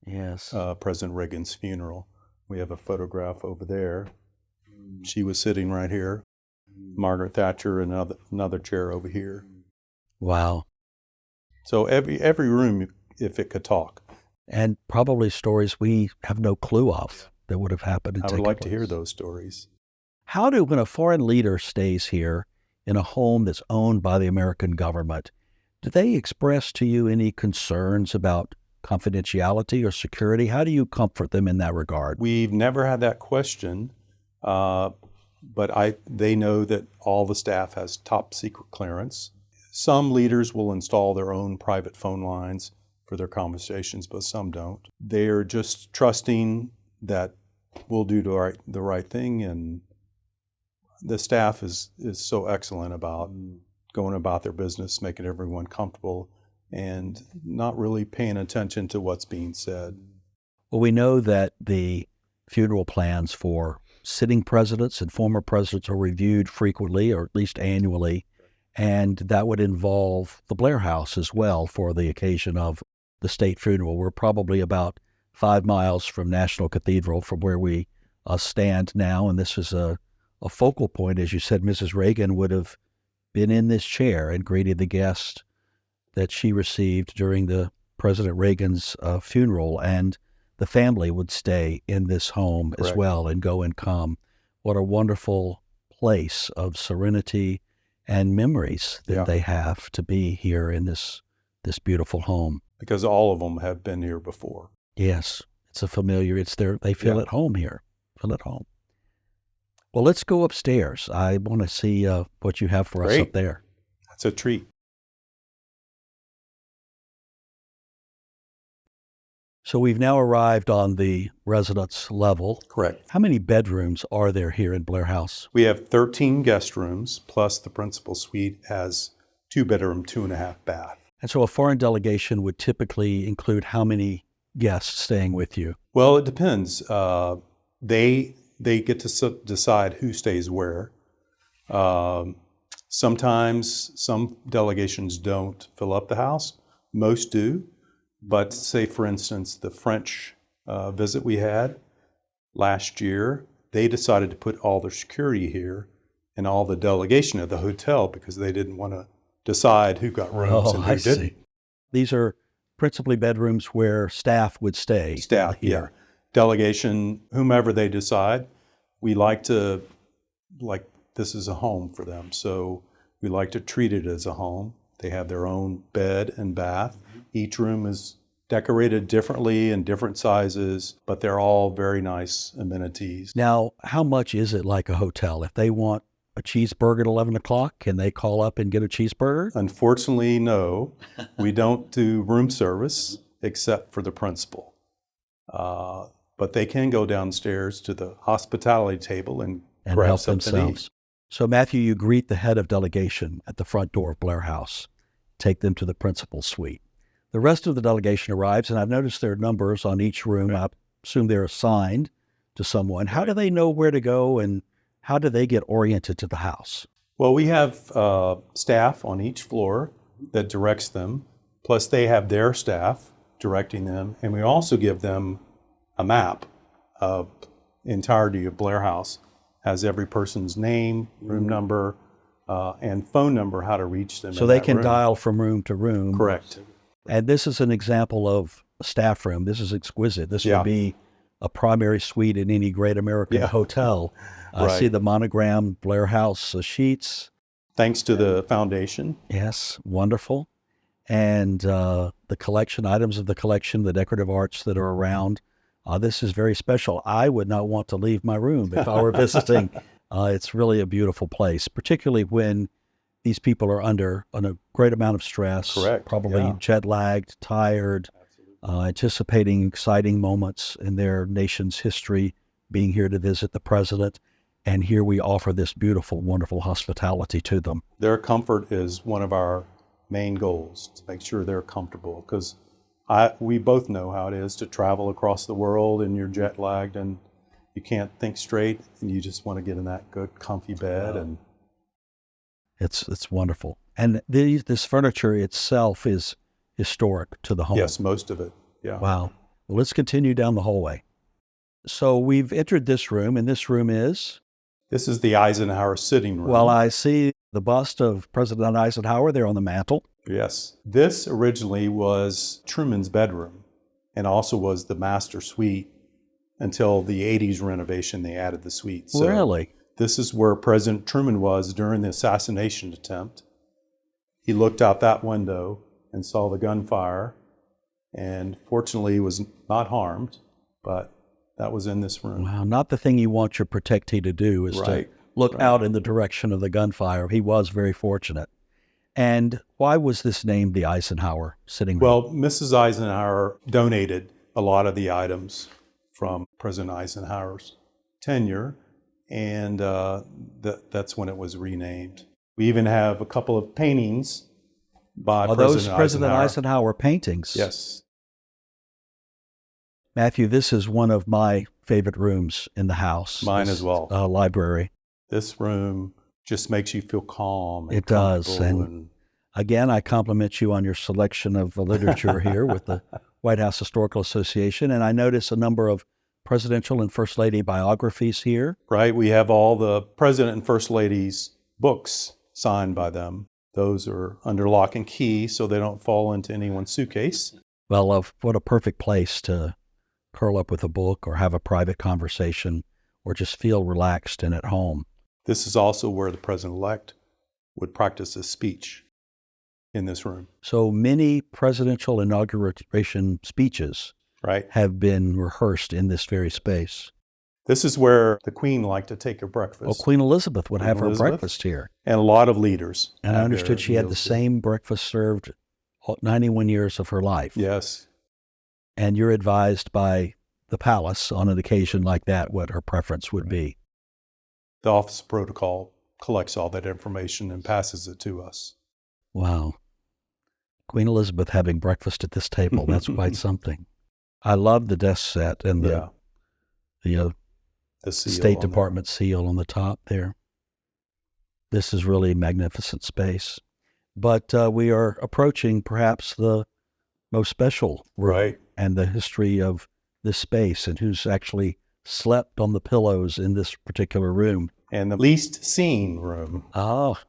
Yes. President Reagan's funeral. We have a photograph over there. She was sitting right here. Margaret Thatcher, another chair over here. Wow. So every room, if it could talk. And probably stories we have no clue of that would have happened. And I would taken like to hear place. those stories. How do, when a foreign leader stays here in a home that's owned by the American government, do they express to you any concerns about confidentiality or security? How do you comfort them in that regard? We've never had that question, but they know that all the staff has top secret clearance. Some leaders will install their own private phone lines for their conversations, but some don't. They are just trusting that we'll do the right thing, and the staff is so excellent about going about their business, making everyone comfortable, and not really paying attention to what's being said. Well, we know that the funeral plans for sitting presidents and former presidents are reviewed frequently, or at least annually, and that would involve the Blair House as well for the occasion of the state funeral. We're probably about 5 miles from National Cathedral from where we stand now, and this is a focal point. As you said, Mrs. Reagan would have been in this chair and greeted the guest that she received during the President Reagan's funeral, and the family would stay in this home as Correct. well and go and come. What a wonderful place of serenity and memories that Yeah. they have to be here in this beautiful home. Because all of them have been here before. Yes, it's a familiar, they feel Yeah. at home here, feel at home. Well, let's go upstairs. I want to see what you have for us Great. up there. That's a treat. So we've now arrived on the residence level. Correct. How many bedrooms are there here in Blair House? We have 13 guest rooms, plus the principal suite has 2-bedroom, 2.5 bath. And so a foreign delegation would typically include how many guests staying with you? Well, it depends. They get to decide who stays where. Sometimes some delegations don't fill up the house. Most do. But say, for instance, the French visit we had last year, they decided to put all their security here and all the delegation at the hotel because they didn't want to decide who got rooms and who I didn't. see. These are principally bedrooms where staff would stay. Staff, yeah. here. Delegation, whomever they decide, we like to, this is a home for them. So we like to treat it as a home. They have their own bed and bath. Each room is decorated differently in different sizes, but they're all very nice amenities. Now, how much is it like a hotel? If they want a cheeseburger at 11 o'clock, can they call up and get a cheeseburger? Unfortunately, no. We don't do room service except for the principal. But they can go downstairs to the hospitality table and grab help something to themselves. eat. So, Matthew, you greet the head of delegation at the front door of Blair House, take them to the principal's suite. The rest of the delegation arrives, and I've noticed there are numbers on each room. I assume they're assigned to someone. How do they know where to go, and how do they get oriented to the house? Well, we have staff on each floor that directs them, plus they have their staff directing them, and we also give them a map of the entirety of Blair House. Has every person's name, room number, and phone number, how to reach them. So in they that can room. dial from room to room. Correct. And this is an example of a staff room. This is exquisite. This Yeah. would be a primary suite in any great American Yeah. hotel. I Right. see the monogram Blair House sheets. Thanks to the foundation. Yes, wonderful. And the collection, items of the collection, the decorative arts that are around. This is very special. I would not want to leave my room if I were visiting. It's really a beautiful place, particularly when these people are under a great amount of stress. Correct, Probably yeah. jet lagged, tired, anticipating exciting moments in their nation's history, being here to visit the president. And here we offer this beautiful, wonderful hospitality to them. Their comfort is one of our main goals, to make sure they're comfortable, because we both know how it is to travel across the world and you're jet lagged and you can't think straight and you just want to get in that good comfy bed. And It's wonderful. And this furniture itself is historic to the home. yes, most of it. Yeah. Wow. Well, let's continue down the hallway. So we've entered this room, and this room is, This is the Eisenhower sitting room. well, I see the bust of President Eisenhower there on the mantle. Yes. This originally was Truman's bedroom and also was the master suite until the 80s renovation. They added the suite. So Really? this is where President Truman was during the assassination attempt. He looked out that window and saw the gunfire and fortunately was not harmed, but that was in this room. Wow. Not the thing you want your protectee to do is Right, to look out in the direction of the gunfire. He was very fortunate. And why was this named the Eisenhower sitting room? Well, Mrs. Eisenhower donated a lot of the items from President Eisenhower's tenure, and that's when it was renamed. We even have a couple of paintings by Are those President President Eisenhower. Eisenhower paintings? Yes. Matthew, this is one of my favorite rooms in the house. Mine This, as well. Library. This room just makes you feel calm and It does, comfortable and again, I compliment you on your selection of the literature here with the White House Historical Association. And I notice a number of presidential and first lady biographies here. right, we have all the President and First Lady's books signed by them. Those are under lock and key so they don't fall into anyone's suitcase. Well, what a perfect place to curl up with a book or have a private conversation or just feel relaxed and at home. This is also where the president-elect would practice his speech, in this room, So many presidential inauguration speeches right? have been rehearsed in this very space. This is where the Queen liked to take her breakfast. Well, Queen Elizabeth would have her Elizabeth? breakfast here. And a lot of leaders. And I have understood their she had the meals here. same breakfast served 91 years of her life. Yes. And you're advised by the palace on an occasion like that what her preference would be. The Office of Protocol collects all that information and passes it to us. Wow. Queen Elizabeth having breakfast at this table, that's quite something. I love the desk set and Yeah. the The seal State on there. Department seal on the top there. This is really magnificent space. But we are approaching perhaps the most special room Right. and the history of this space and who's actually slept on the pillows in this particular room. And the least seen room. Ah.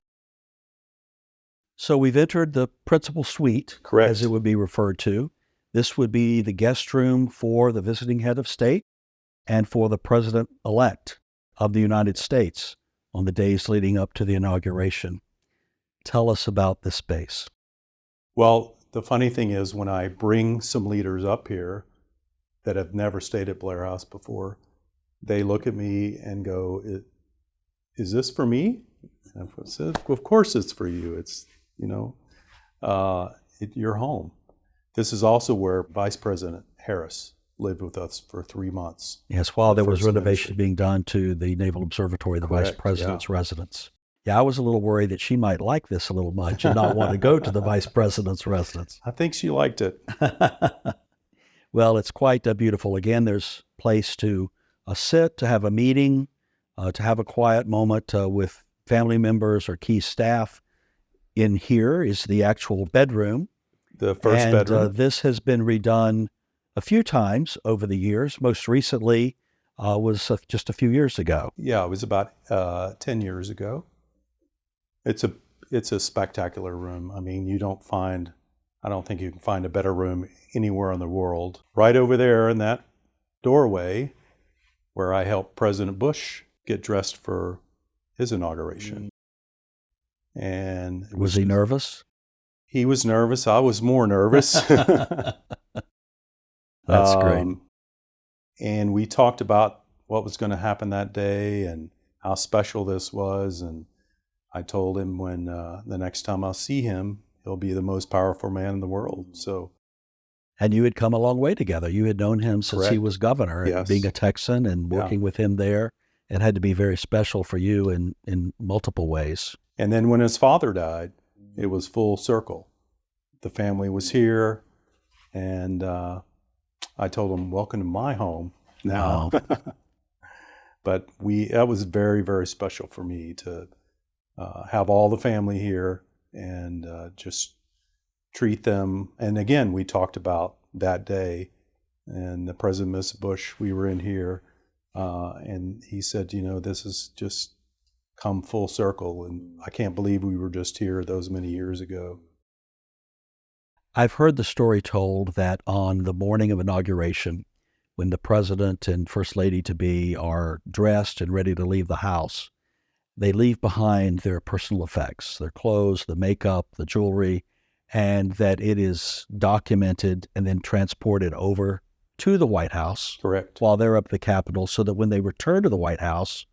So we've entered the principal suite, Correct. as it would be referred to. This would be the guest room for the visiting head of state and for the president-elect of the United States on the days leading up to the inauguration. Tell us about this space. Well, the funny thing is when I bring some leaders up here that have never stayed at Blair House before, they look at me and go, is this for me? And I said, of course it's for you. It's, your home. This is also where Vice President Harris lived with us for 3 months. Yes, while there was First renovation Ministry. being done to the Naval Observatory, the Vice Correct, President's residence. Yeah, I was a little worried that she might like this a little much and not want to go to the Vice President's residence. I think she liked it. Well, it's quite beautiful. Again, there's place to sit, to have a meeting, to have a quiet moment with family members or key staff. In here is the actual bedroom. The first bedroom. This has been redone a few times over the years. Most recently was just a few years ago. Yeah, it was about 10 years ago. It's a spectacular room. I mean, I don't think you can find a better room anywhere in the world. Right over there in that doorway where I helped President Bush get dressed for his inauguration. And Was he nervous? he was nervous. I was more nervous. That's great. And we talked about what was going to happen that day and how special this was. And I told him when the next time I'll see him, he'll be the most powerful man in the world. So, And you had come a long way together. You had known him since he Correct. was governor, and Yes. being a Texan and working with him there. It had to be very special for you in multiple ways. and then when his father died, it was full circle. The family was here, and I told him, "Welcome to my home." Now, but that was very, very special for me to have all the family here and just treat them. And again, we talked about that day, and the President Mrs. Bush. We were in here, and he said, "This has just come full circle, and I can't believe we were just here those many years ago." I've heard the story told that on the morning of inauguration, when the president and first lady-to-be are dressed and ready to leave the house, they leave behind their personal effects, their clothes, the makeup, the jewelry, and that it is documented and then transported over to the White House Correct. while they're up at the Capitol, so that when they return to the White House,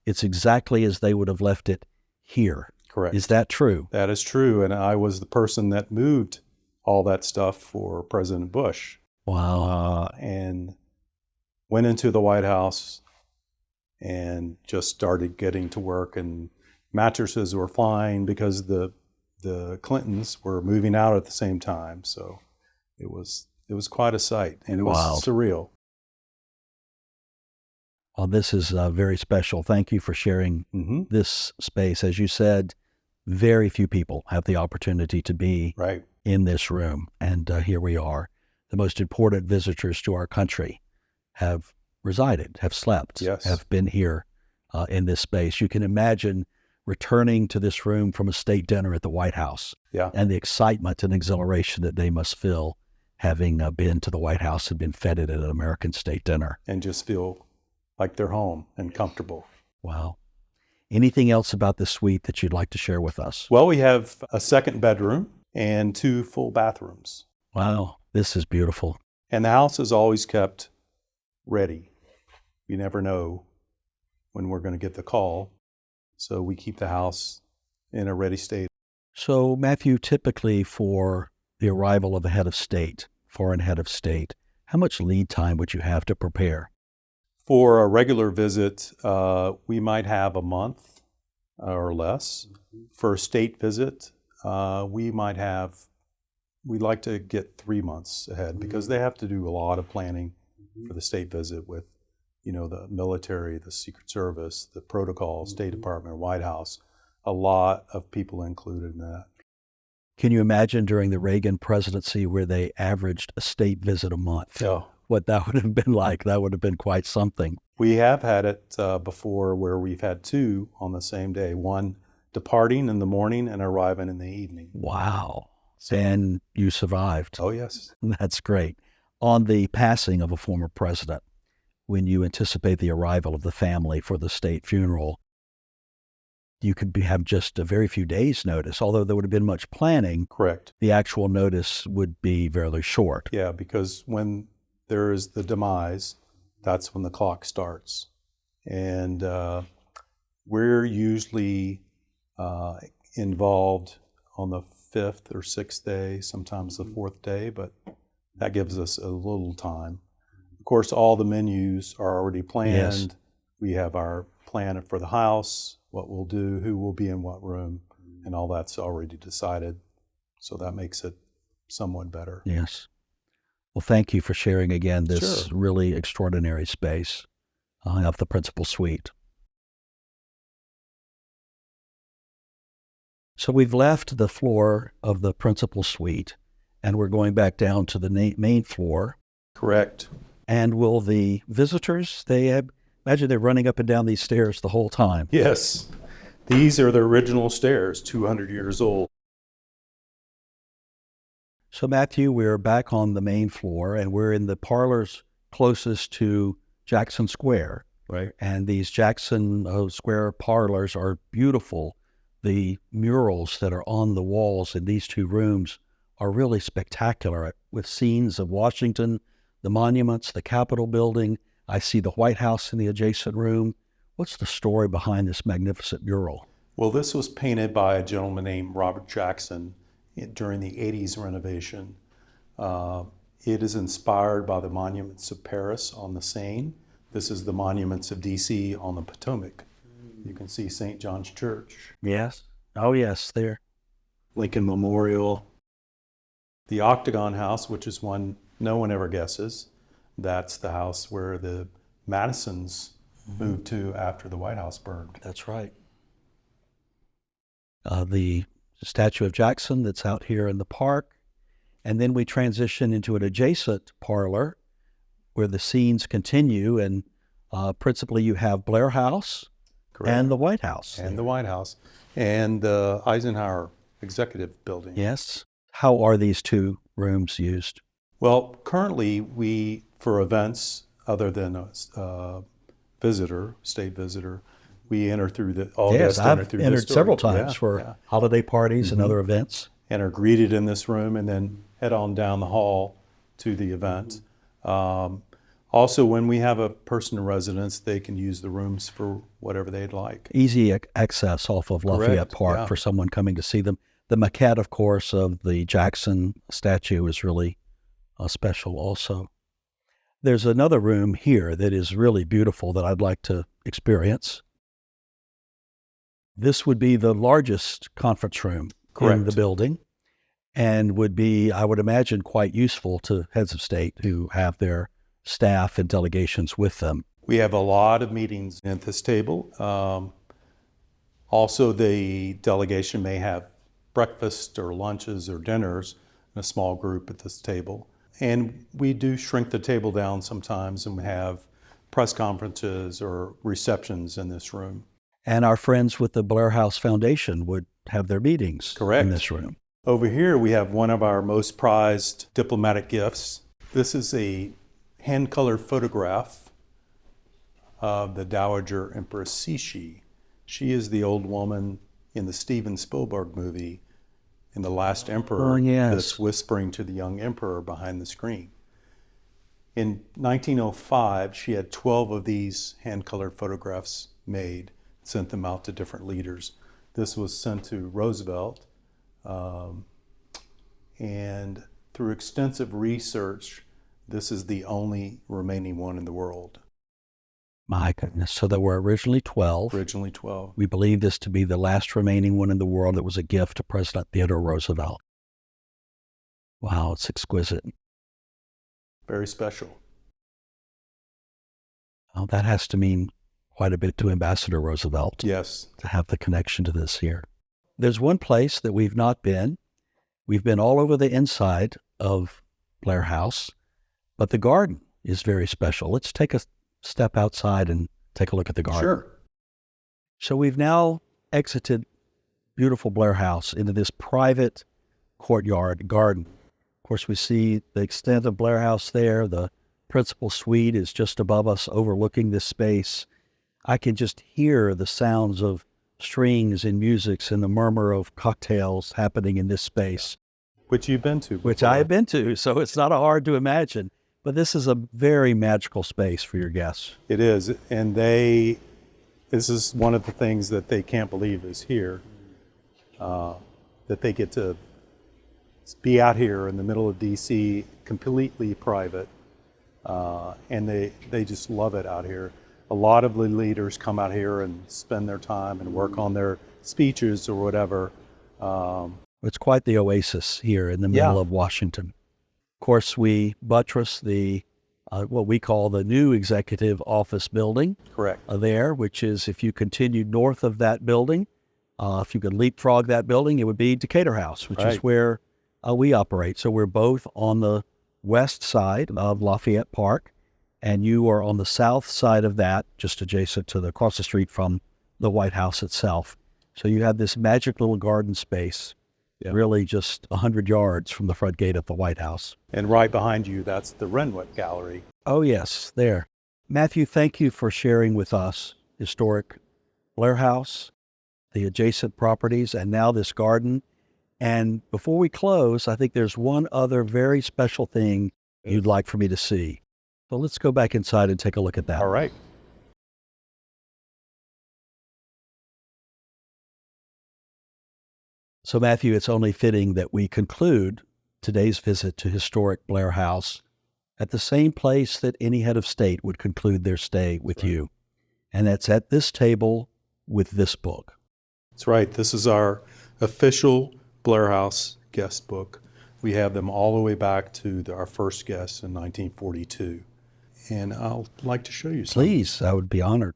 it's exactly as they would have left it here. Correct. Is that true? That is true, and I was the person that moved all that stuff for President Bush. Wow. And went into the White House and just started getting to work, and mattresses were flying because the Clintons were moving out at the same time. So it was quite a sight, and it was Wow. surreal. Well, this is very special. Thank you for sharing Hmm. this space. As you said, very few people have the opportunity to be Right. in this room. And here we are. The most important visitors to our country have resided, have slept, Yes. have been here in this space. You can imagine returning to this room from a state dinner at the White House Yeah. and the excitement and exhilaration that they must feel having been to the White House and been feted at an American state dinner. And just feel like they're home and comfortable. Wow. Anything else about this suite that you'd like to share with us? Well, we have a second bedroom and 2 full bathrooms. Wow, this is beautiful. And the house is always kept ready. You never know when we're going to get the call. So we keep the house in a ready state. So, Matthew, typically for the arrival of a head of state, foreign head of state, how much lead time would you have to prepare? For a regular visit, we might have a month or less. For a state visit, we'd like to get 3 months ahead because they have to do a lot of planning for the state visit with, the military, the Secret Service, the protocol, State Department, White House, a lot of people included in that. Can you imagine during the Reagan presidency where they averaged a state visit a month? So What that would have been like? That would have been quite something. we have had it before where we've had 2 on the same day, one departing in the morning and arriving in the evening. Wow. And you survived. Oh, yes. That's great. On the passing of a former president, when you anticipate the arrival of the family for the state funeral, you could have just a very few days' notice. Although there would have been much planning, Correct. the actual notice would be very short. Yeah, because when there is the demise, that's when the clock starts. And we're usually involved on the 5th or 6th day, sometimes the 4th day, but that gives us a little time. Of course, all the menus are already planned. Yes. We have our plan for the house, what we'll do, who will be in what room, and all that's already decided. So that makes it somewhat better. Yes. Well, thank you for sharing again this Sure. really extraordinary space of the principal suite. So we've left the floor of the principal suite, and we're going back down to the main floor. Correct. And will the visitors, imagine they're running up and down these stairs the whole time. Yes. These are the original stairs, 200 years old. So Matthew, we're back on the main floor, and we're in the parlors closest to Jackson Square. Right. And these Jackson Square parlors are beautiful. The murals that are on the walls in these two rooms are really spectacular, with scenes of Washington, the monuments, the Capitol building. I see the White House in the adjacent room. What's the story behind this magnificent mural? Well, this was painted by a gentleman named Robert Jackson during the 80s renovation. It is inspired by the monuments of Paris on the Seine. This is the monuments of D.C. on the Potomac. You can see St. John's Church. Yes. Oh, yes, there. Lincoln Memorial. The Octagon House, which is one no one ever guesses, that's the house where the Madisons moved to after the White House burned. That's right. The statue of Jackson that's out here in the park. And then we transition into an adjacent parlor where the scenes continue. And principally you have Blair House. Correct. And the White House. And the White House. And the Eisenhower Executive Building. Yes. How are these two rooms used? Well, currently we, for events other than a state visitor, we enter through all Yes, guests enter I've through entered this door. several times Yeah, for yeah. holiday parties and other events. And are greeted in this room and then head on down the hall to the event. Also, when we have a person in residence, they can use the rooms for whatever they'd like. Easy access off of Lafayette Correct, Park yeah. for someone coming to see them. The maquette, of course, of the Jackson statue is really special also. There's another room here that is really beautiful that I'd like to experience. This would be the largest conference room in Correct. the building and would be, I would imagine, quite useful to heads of state who have their staff and delegations with them. We have a lot of meetings at this table. Also, the delegation may have breakfast or lunches or dinners in a small group at this table. And we do shrink the table down sometimes and we have press conferences or receptions in this room. And our friends with the Blair House Foundation would have their meetings Correct. in this room. Over here, we have one of our most prized diplomatic gifts. This is a hand-colored photograph of the Dowager Empress Cixi. She is the old woman in the Steven Spielberg movie, in The Last Emperor, Oh, yes. that's whispering to the young emperor behind the screen. In 1905, she had 12 of these hand-colored photographs made, sent them out to different leaders. This was sent to Roosevelt, and through extensive research, this is the only remaining one in the world. My goodness. So there were originally 12. Originally 12. We believe this to be the last remaining one in the world that was a gift to President Theodore Roosevelt. Wow, it's exquisite. Very special. Oh, that has to mean quite a bit to Ambassador Roosevelt Yes. to have the connection to this here. There's one place that we've not been. We've been all over the inside of Blair House, but the garden is very special. Let's take a step outside and take a look at the garden. Sure. So we've now exited beautiful Blair House into this private courtyard garden. Of course, we see the extent of Blair House there. The principal suite is just above us, overlooking this space. I can just hear the sounds of strings and musics and the murmur of cocktails happening in this space, Which you've been to. which before. I have been to. So it's not hard to imagine. But this is a very magical space for your guests. It is. And this is one of the things that they can't believe is here, that they get to be out here in the middle of DC, completely private, and they just love it out here. A lot of the leaders come out here and spend their time and work on their speeches or whatever. It's quite the oasis here in the middle Yeah. of Washington. Of course, we buttress the what we call the new executive office building Correct. there, which is if you continued north of that building, if you could leapfrog that building, it would be Decatur House, which is Right. where we operate. So we're both on the west side of Lafayette Park, and you are on the south side of that, just adjacent to across the street from the White House itself. So you have this magic little garden space, really just 100 yards from the front gate of the White House. And right behind you, that's the Renwick Gallery. Oh, yes, there. Matthew, thank you for sharing with us historic Blair House, the adjacent properties, and now this garden. And before we close, I think there's one other very special thing you'd like for me to see. So let's go back inside and take a look at that. All right. So, Matthew, it's only fitting that we conclude today's visit to historic Blair House at the same place that any head of state would conclude their stay with you. And that's at this table with this book. That's right. This is our official Blair House guest book. We have them all the way back to our first guest in 1942. And I'll like to show you some. Please, I would be honored.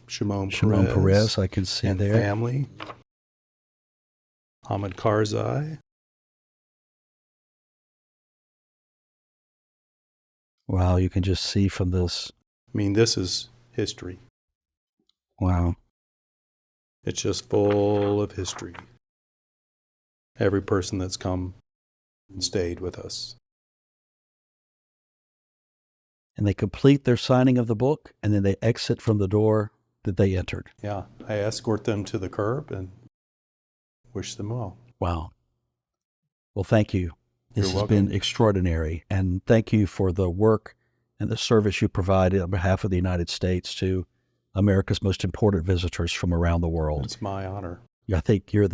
Shimon Perez, I can see and there. family. Ahmed Karzai. Wow, you can just see from this. I mean, this is history. Wow. It's just full of history. Every person that's come and stayed with us. And they complete their signing of the book, and then they exit from the door that they entered. Yeah, I escort them to the curb and wish them well. Wow. Well, thank you. This You're has welcome. been extraordinary. And thank you for the work and the service you provide on behalf of the United States to America's most important visitors from around the world. It's my honor. I think you're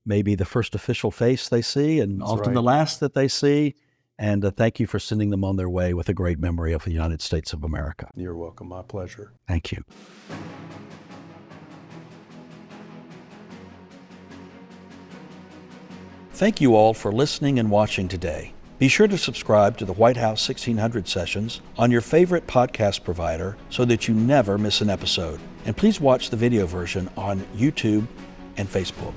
maybe the first official face they see, and That's often right. the last that they see. And thank you for sending them on their way with a great memory of the United States of America. You're welcome. My pleasure. Thank you. Thank you all for listening and watching today. Be sure to subscribe to the White House 1600 Sessions on your favorite podcast provider so that you never miss an episode. And please watch the video version on YouTube and Facebook.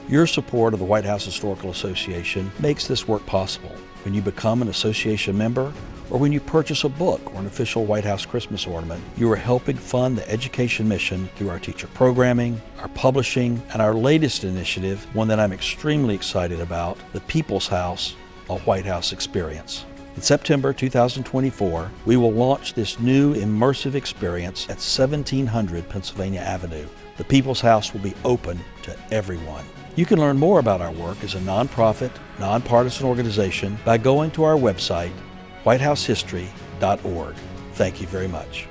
Your support of the White House Historical Association makes this work possible. When you become an association member, or when you purchase a book or an official White House Christmas ornament, you are helping fund the education mission through our teacher programming, our publishing, and our latest initiative, one that I'm extremely excited about, the People's House, a White House experience. In September 2024, we will launch this new immersive experience at 1700 Pennsylvania Avenue. The People's House will be open to everyone. You can learn more about our work as a nonprofit, nonpartisan organization by going to our website, whitehousehistory.org. Thank you very much.